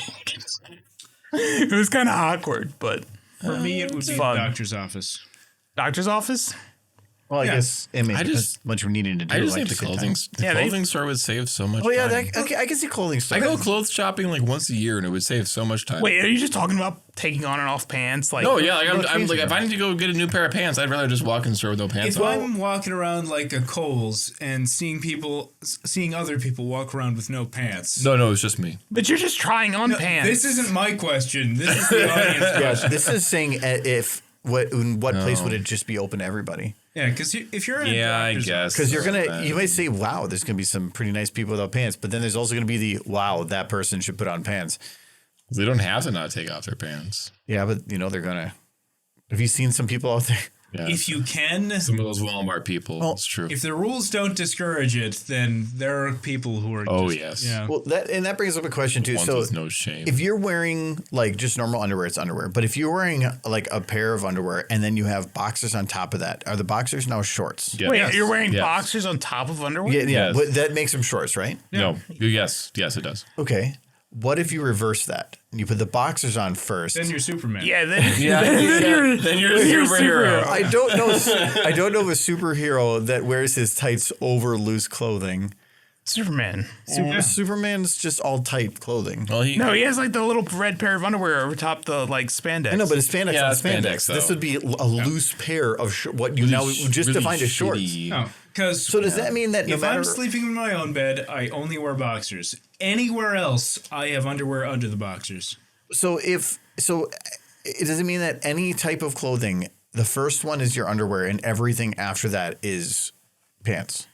It was kind of awkward, but For me, it would be fun. the doctor's office. doctor's office? Well, I guess it may I be just- much we're needing to do. I just like think the to sit clothing, down. the Yeah, they- clothing store would save so much Oh yeah, time. okay. I can see clothing store. I go clothes shopping like once a year, and it would save so much time. Wait, are you just talking about taking on and off pants? Like, No, yeah, like I'm change like them. if I need to go get a new pair of pants, I'd rather just walk in the store with no pants If on. I'm walking around like a Kohl's and seeing other people walk around with no pants. No, it's just me. but you're just trying on pants. This isn't my question. This is the audience Yeah, question. this is saying in what place would it just be open to everybody? Yeah, because if you're in a Yeah, I doctor's guess. Because you might say, wow, there's going to be some pretty nice people without pants, but then there's also going to be the, wow, that person should put on pants. They don't have to not take off their pants. Yeah, but they're going to. Have you seen some people out there? Yeah. If you can, Some of those Walmart people. Well, it's true. if the rules don't discourage it, then there are people who are. Oh, just, yes. Yeah. Well, that brings up a question too. Ones So with no shame. if you're wearing like just normal underwear, it's underwear. But if you're wearing like a pair of underwear and then you have boxers on top of that, are the boxers now shorts? Yeah. Wait, Yes. you're wearing Yes. boxers on top of underwear? Yeah, Yes. but that makes them shorts, right? No. Yes, it does. Okay. What if you reverse that? You put the boxers on first. Then you're Superman. Yeah, then, Then you're a superhero. I don't know if a superhero that wears his tights over loose clothing Superman. Superman's just all tight clothing. Well, he has like the little red pair of underwear over top the like spandex. I know, but it's spandex on spandex. This would be a loose pair of what you now just defined as shorts. So does that mean that if I'm sleeping in my own bed, I only wear boxers? Anywhere else, I have underwear under the boxers. So it doesn't mean that any type of clothing, the first one is your underwear, and everything after that is pants.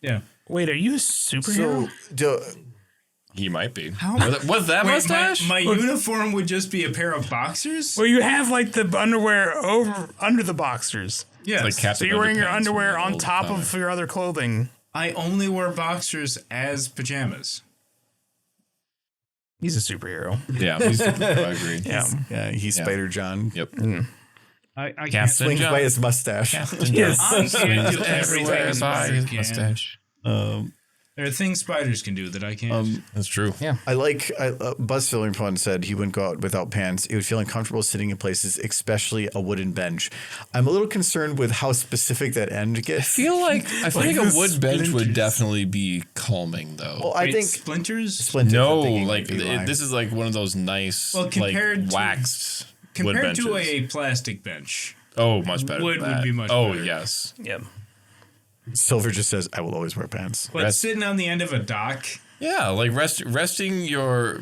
Yeah. Wait, are you a superhero? He might be. With that mustache? My uniform would just be a pair of boxers? Well, you have like the underwear under the boxers. Yeah. Like so you're wearing your underwear on top of your other clothing. I only wear boxers as pajamas. He's a superhero. Yeah, he's a superhero. I agree. Yeah, he's Spider John. Yep. I can't swing by his mustache. Yes. I can't do everything by his mustache. There are things spiders can do that I can't. That's true. Yeah. Buzz Filling said he wouldn't go out without pants. He would feel uncomfortable sitting in places, especially a wooden bench. I'm a little concerned with how specific that end gets. I feel like a wood bench would definitely be calming, though. Well, I think splinters. No, like this is like one of those nice, waxed compared to benches. a plastic bench. Oh, much better. Wood would be much better. Oh, yes. Yep. Silver just says, "I will always wear pants." But sitting on the end of a dock. Yeah, like resting your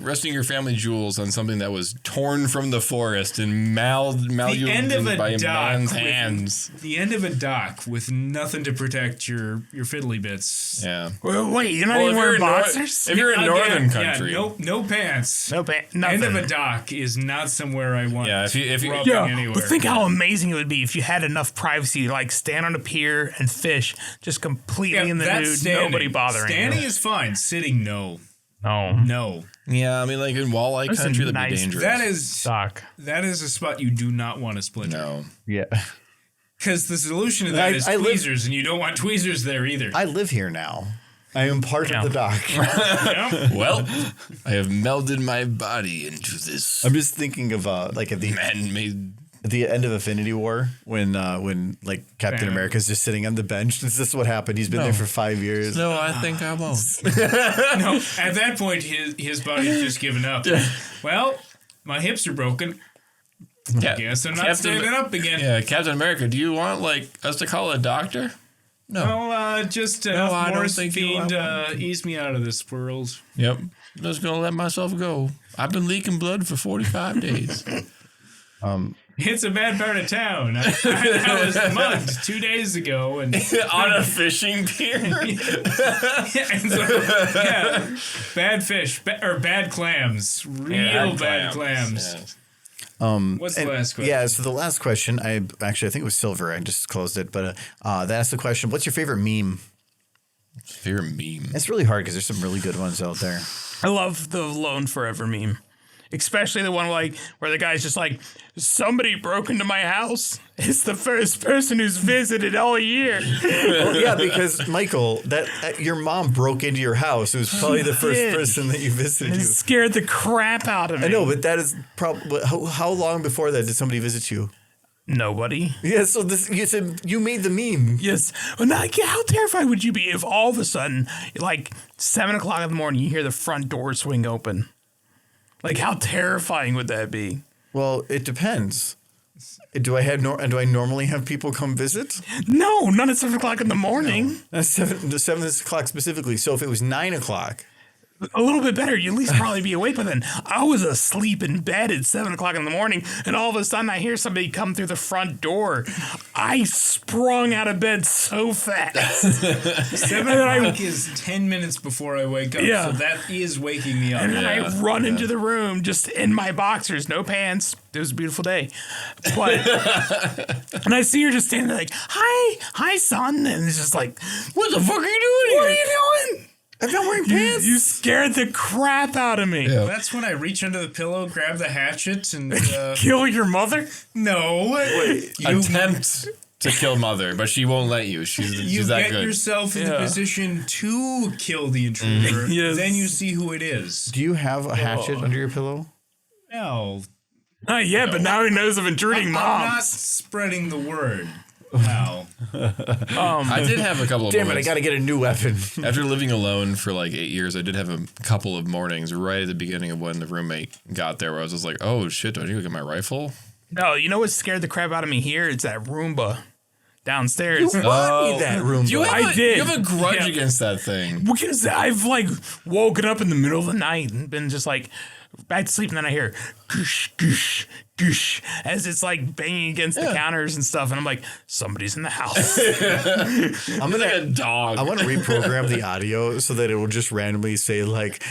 family jewels on something that was torn from the forest and malleable by man's hands. The end of a dock with nothing to protect your fiddly bits. Yeah. Well, wait, you're not even wearing boxers? If you're in northern country, no pants. No pants. Nothing. End of a dock is not somewhere I want. Yeah, if you anywhere. But think how amazing it would be if you had enough privacy to like stand on a pier and fish just completely in the nude, nobody bothering you. Standing is fine. Sitting, no. No. Yeah, I mean, like in walleye country, that'd be dangerous. That is a spot you do not want to splinter. No. Yeah. Because the solution to that is tweezers, and you don't want tweezers there either. I live here now. I am part of the dock. Well, I have melded my body into this. I'm just thinking of like at the man-made. At the end of Infinity War, when like Captain America's just sitting on the bench, this is what happened. He's been there for 5 years. No, I think I won't. No, at that point, his body's just given up. Well, my hips are broken. Yeah. Guess I'm not standing up again. Yeah, Captain America, do you want like us to call a doctor? No. Well, just morphine ease me out of this world. Yep. I'm just gonna let myself go. I've been leaking blood for 45 days. It's a bad part of town. I was mugged 2 days ago and on a fishing pier. Bad fish or bad clams, bad clams. Yeah. What's the last question? Yeah, so the last question, I think it was Silver. I just closed it, but that asked the question: what's your favorite meme? Favorite meme? It's really hard because there's some really good ones out there. I love the Lone Forever meme. Especially the one like where the guy's just like, somebody broke into my house. It's the first person who's visited all year. Well, yeah, because Michael, that your mom broke into your house. It was probably the first person that you visited. It scared the crap out of me. I know, but that is probably how long before that did somebody visit you? Nobody. Yeah, so you said you made the meme. Yes. Well, now, how terrified would you be if all of a sudden, like 7 o'clock in the morning, you hear the front door swing open? Like, how terrifying would that be? Well, it depends. Do I normally have people come visit? No, not at 7 o'clock in the morning. No. 7 o'clock specifically. So if it was 9 o'clock. A little bit better. You'd at least probably be awake by then. I was asleep in bed at 7 o'clock in the morning, and all of a sudden I hear somebody come through the front door. I sprung out of bed so fast. 7 o'clock is 10 minutes before I wake up, so that is waking me up. And then I run into the room just in my boxers, no pants. It was a beautiful day. But and I see her just standing there like, hi, son. And it's just like, what the fuck are you doing here? What are you doing? I'm not wearing pants. You scared the crap out of me. Yeah. That's when I reach under the pillow, grab the hatchet, and kill your mother. No, attempt to kill mother, but she won't let you. She's that good. You get yourself in the position to kill the intruder. Yes. Then you see who it is. Do you have a hatchet under your pillow? No. Not yet, but now he knows of intruding moms. I'm not spreading the word. Wow. I did have a couple of Damn it, I moments. got to get a new weapon. After living alone for like 8 years, I did have a couple of mornings right at the beginning of when the roommate got there where I was just like, oh shit, do I need to go get my rifle? No, you know what scared the crap out of me here? It's that Roomba downstairs. You bought me that room. I did. You have a grudge against that thing. Because I've like woken up in the middle of the night and been just like back to sleep, and then I hear goosh, goosh, goosh as it's like banging against the counters and stuff, and I'm like, somebody's in the house. I'm like a dog. I want to reprogram the audio so that it will just randomly say like,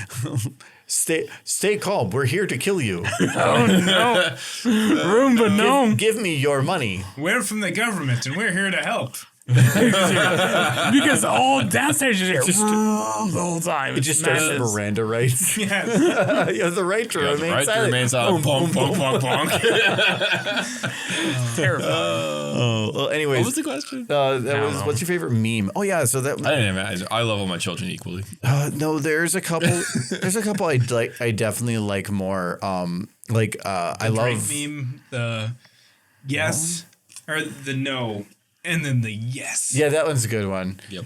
stay calm. We're here to kill you. Oh no, Roomba, no. Give me your money. We're from the government and we're here to help. Because all downstairs you hear the whole time. It just starts with Miranda rights. Yes. You have the right to remain right to silent. remain silent. Bonk, bonk, bonk, bonk. Terrifying. Well, anyways, What was the question? what's your favorite meme? Oh yeah, so that I didn't imagine. I love all my children equally. no, there's a couple. There's a couple I like. I definitely like more. I love meme, the yes or the no, and then the yes. Yeah, that one's a good one. Yep.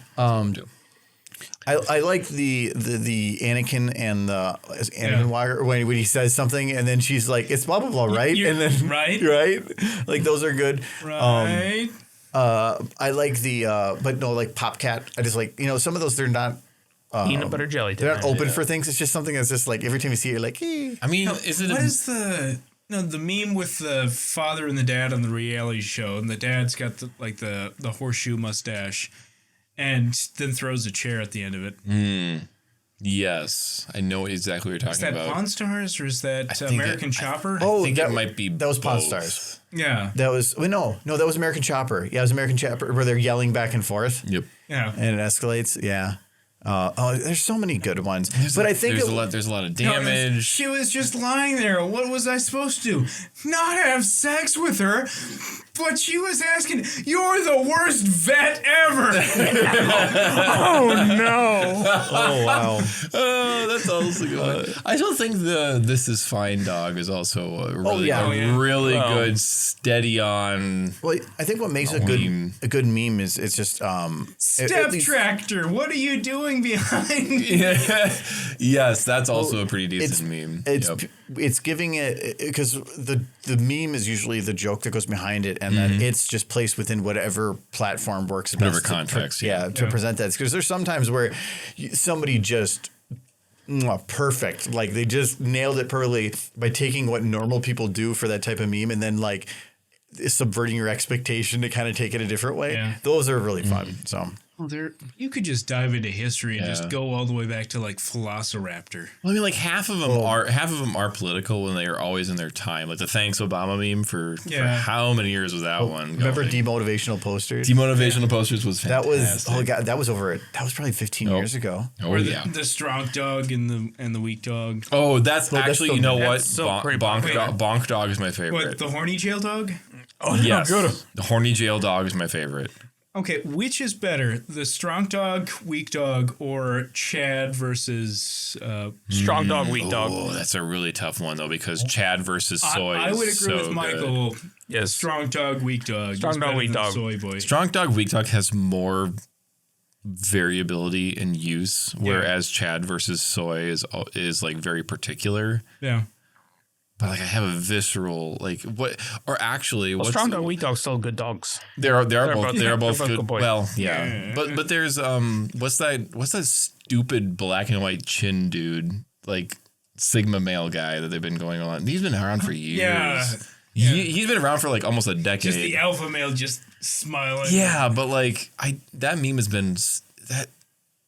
I like the Anakin and the Anakin Walker when he says something and then she's like, it's blah blah blah, right? And then right, like those are good. Right. I like the but no, like Popcat. I just like some of those they're not Peanut butter jelly. they're not open for things. It's just something that's just like every time you see it, you're like, hey. I mean, is it? What is the meme with the father and the dad on the reality show, and the dad's got the horseshoe mustache, and then throws a chair at the end of it. Yes, I know exactly what you're Is talking that about. Pawn Stars or is that think American Chopper? I think it might be. That was Pawn both. Stars. Yeah. That was no, that was American Chopper. Yeah, it was American Chopper where they're yelling back and forth. Yep. Yeah. And it escalates. Yeah. There's so many good ones. But I think there's a lot of damage. She was just lying there. What was I supposed to do? Not have sex with her? But she was asking, "You're the worst vet ever." Oh no! oh wow. Oh, that's also good. I still think the "This Is Fine" dog is also a really good steady on. Well, I think what makes a good meme is it's just Step tractor. What are you doing behind? Yes, that's also a pretty decent meme. It's giving it because the meme is usually the joke that goes behind it, and then it's just placed within whatever platform works best. Whatever context, to present that. Because there's sometimes where somebody just perfect, like they just nailed it perfectly by taking what normal people do for that type of meme, and then like subverting your expectation to kind of take it a different way. Yeah. Those are really fun. So. Well, you could just dive into history and just go all the way back to like Velociraptor. Well, I mean, like half of them are political when they are always in their time. Like the "Thanks Obama" meme for how many years was that one? Remember demotivational posters? Demotivational posters was that fantastic. that was probably 15 years ago. Oh yeah, the strong dog and the weak dog. Oh, that's actually that's you know what? Bonk Bonk dog is my favorite. What, the horny jail dog? Oh yes, no, the horny jail dog is my favorite. Okay, which is better, the strong dog, weak dog, or Chad versus strong dog, weak dog? Oh, that's a really tough one though because Chad versus Soy. I would agree is so with Michael. Good. Yes, strong dog, weak dog. Strong dog, weak dog. Soy boy. Strong dog, weak dog has more variability in use, whereas Chad versus Soy is like very particular. Yeah. But like I have a visceral like what or actually what's strong dog, weak dog, still good dogs. They're both good. Boys. Well, yeah. But there's what's that stupid black and white chin dude like Sigma male guy that they've been going on. He's been around for years. Yeah. He's been around for like almost a decade. Just the alpha male just smiling. Yeah, but like that meme has been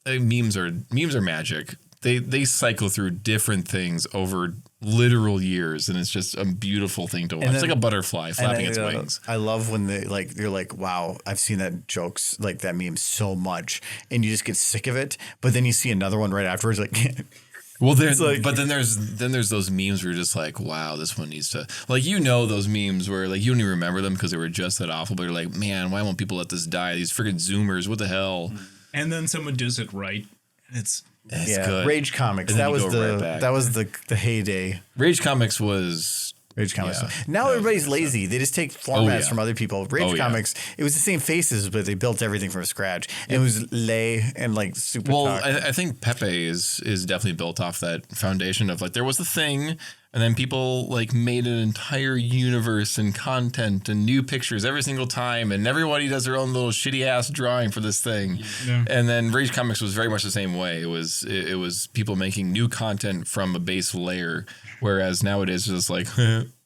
memes are magic. They cycle through different things over literal years, and it's just a beautiful thing to watch. It's like a butterfly flapping its wings. I love when they're like, wow, I've seen that jokes like that meme so much, and you just get sick of it. But then you see another one right afterwards, like. Well, but then there's those memes where you're just like, wow, this one needs to like those memes where like you don't even remember them because they were just that awful, but you're like, man, why won't people let this die? These freaking Zoomers, what the hell? And then someone does it right. It's good. Rage Comics. That was the heyday. Rage Comics was Rage Comics. Yeah. Now everybody's lazy. They just take formats from other people. Rage Comics, it was the same faces, but they built everything from scratch. And it was lay and like super. Well, I think Pepe is definitely built off that foundation of like there was the thing, and then people like made an entire universe and content and new pictures every single time, and everybody does their own little shitty ass drawing for this thing. Yeah. And then Rage Comics was very much the same way. It was people making new content from a base layer, whereas nowadays it's just like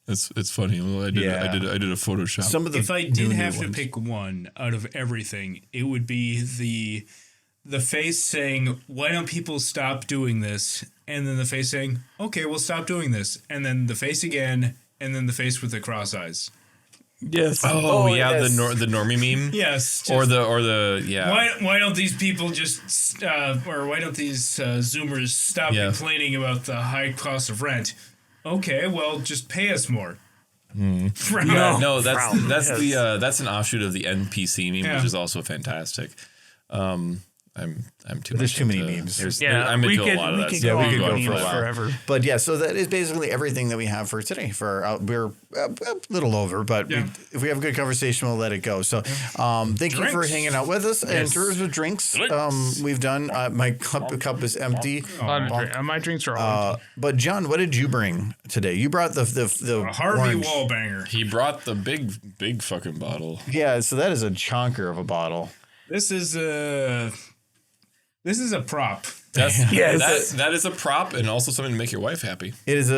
it's funny. Well, I did a Photoshop. If I did have to pick one out of everything, it would be the face saying, "Why don't people stop doing this?" And then the face saying, "Okay, we'll stop doing this." And then the face again, and then the face with the cross eyes. Yes. Oh yeah, yes. the normie meme. Yes. Or the yeah. Why don't these people just or why don't these Zoomers stop complaining about the high cost of rent? Okay, well, just pay us more. No, that's an offshoot of the NPC meme, which is also fantastic. I'm too. There's too many memes. I'm into a lot of that. Yeah, we could go for a while. Forever. But yeah, so that is basically everything that we have for today. We're a little over, but if we have a good conversation, we'll let it go. So thank you for hanging out with us. And in terms of drinks, we've done. My cup is empty. My drinks are all empty. But John, what did you bring today? You brought the Harvey orange. Wallbanger. He brought the big fucking bottle. Yeah, so that is a chonker of a bottle. This is a prop. That is a prop and also something to make your wife happy. It is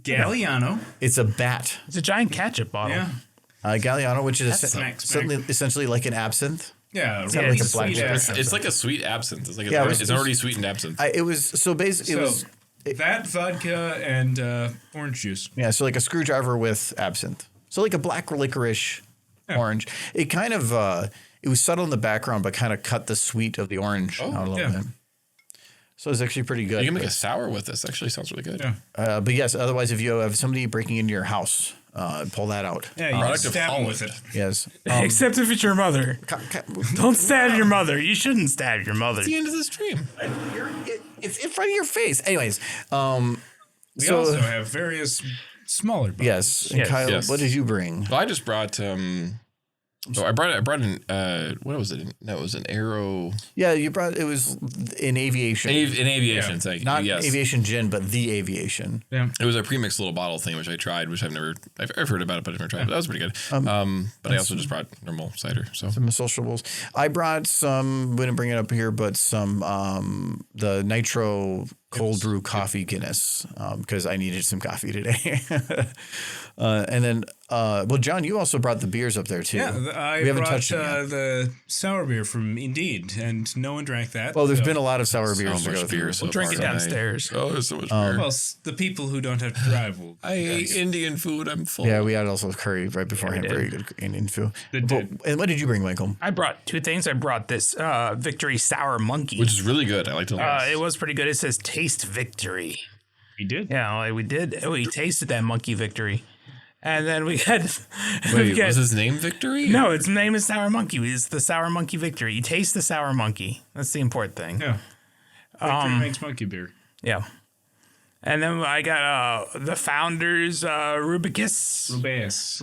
Galliano. It's a bat. It's a giant ketchup bottle. Yeah. Galliano, which is essentially like an absinthe. Yeah, it's like a black absinthe. It's like a sweet absinthe. It's like it's already sweetened absinthe. It was that vodka and orange juice. Yeah, so like a screwdriver with absinthe. So like a black licorice orange. It kind of it was subtle in the background, but kind of cut the sweet of the orange out a little bit. So it's actually pretty good. You can make a sour with this. Actually, sounds really good. Yeah. But yes, otherwise, if you have somebody breaking into your house, pull that out. Yeah, you can stab with it. Yes. Except if it's your mother. Don't stab your mother. You shouldn't stab your mother. It's the end of the stream. It's in front of your face. Anyways. We also have various smaller bottles. Yes. And Kyle, what did you bring? Well, I just brought... So I brought an what was it? No, it was an Aero. Yeah, you brought it was in aviation. In aviation, thank you. Not aviation gin, but the aviation. Yeah, it was a premixed little bottle thing, which I tried, which I've heard about it, but I've never tried. But that was pretty good. But I also just brought normal cider. So some sociables. I brought some. Wouldn't bring it up here, but some the Nitro cold brew coffee Guinness because I needed some coffee today. And then, John, you also brought the beers up there too. Yeah, I brought the sour beer from Indeed, and no one drank that. Well, there's been a lot of sour beers to go through. We'll drink it downstairs. Oh, there's so much beer. Well, the people who don't have to drive will. I ate Indian food. I'm full. Yeah, we had also curry right beforehand. Very good Indian food. And what did you bring, Michael? I brought two things. I brought this Victory Sour Monkey, which is really good. I liked it. It was pretty good. It says Taste Victory. We did. Yeah, we did. We tasted that Monkey Victory. And then we had... was his name Victory? No, its name is Sour Monkey. It's the Sour Monkey Victory. You taste the Sour Monkey. That's the important thing. Yeah. Victory makes monkey beer. Yeah. And then I got the Founders Rubaeus. It's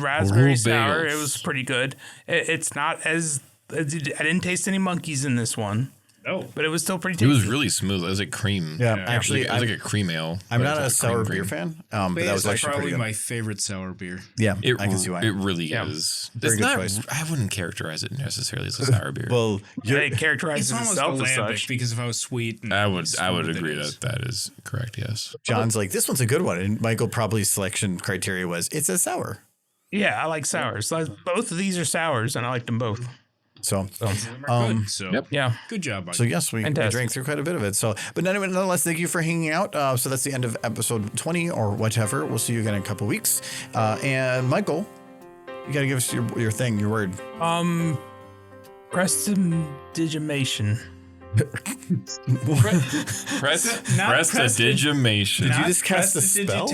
raspberry sour. It was pretty good. It's not as... I didn't taste any monkeys in this one. Oh, but it was still pretty tasty. It was really smooth. It was like cream. Yeah, actually, it was like a cream ale. I'm not a sour beer fan, but that was actually probably my favorite sour beer. Yeah, I can see why. It really is. It's not. I wouldn't characterize it necessarily as a sour beer. Well, it characterizes itself as such. Because if I was sweet, I would agree that is correct. Yes. John's like, this one's a good one, and Michael probably's selection criteria was it's a sour. Yeah, I like sours. Both of these are sours, and I like them both. So yeah, good job. Mike. So yes, we drank through quite a bit of it. So, but nonetheless, thank you for hanging out. So that's the end of episode 20 or whatever. We'll see you again in a couple of weeks. And Michael, you got to give us your thing, your word. Prestidigitation. Prestidigitation. Did you just cast a spell?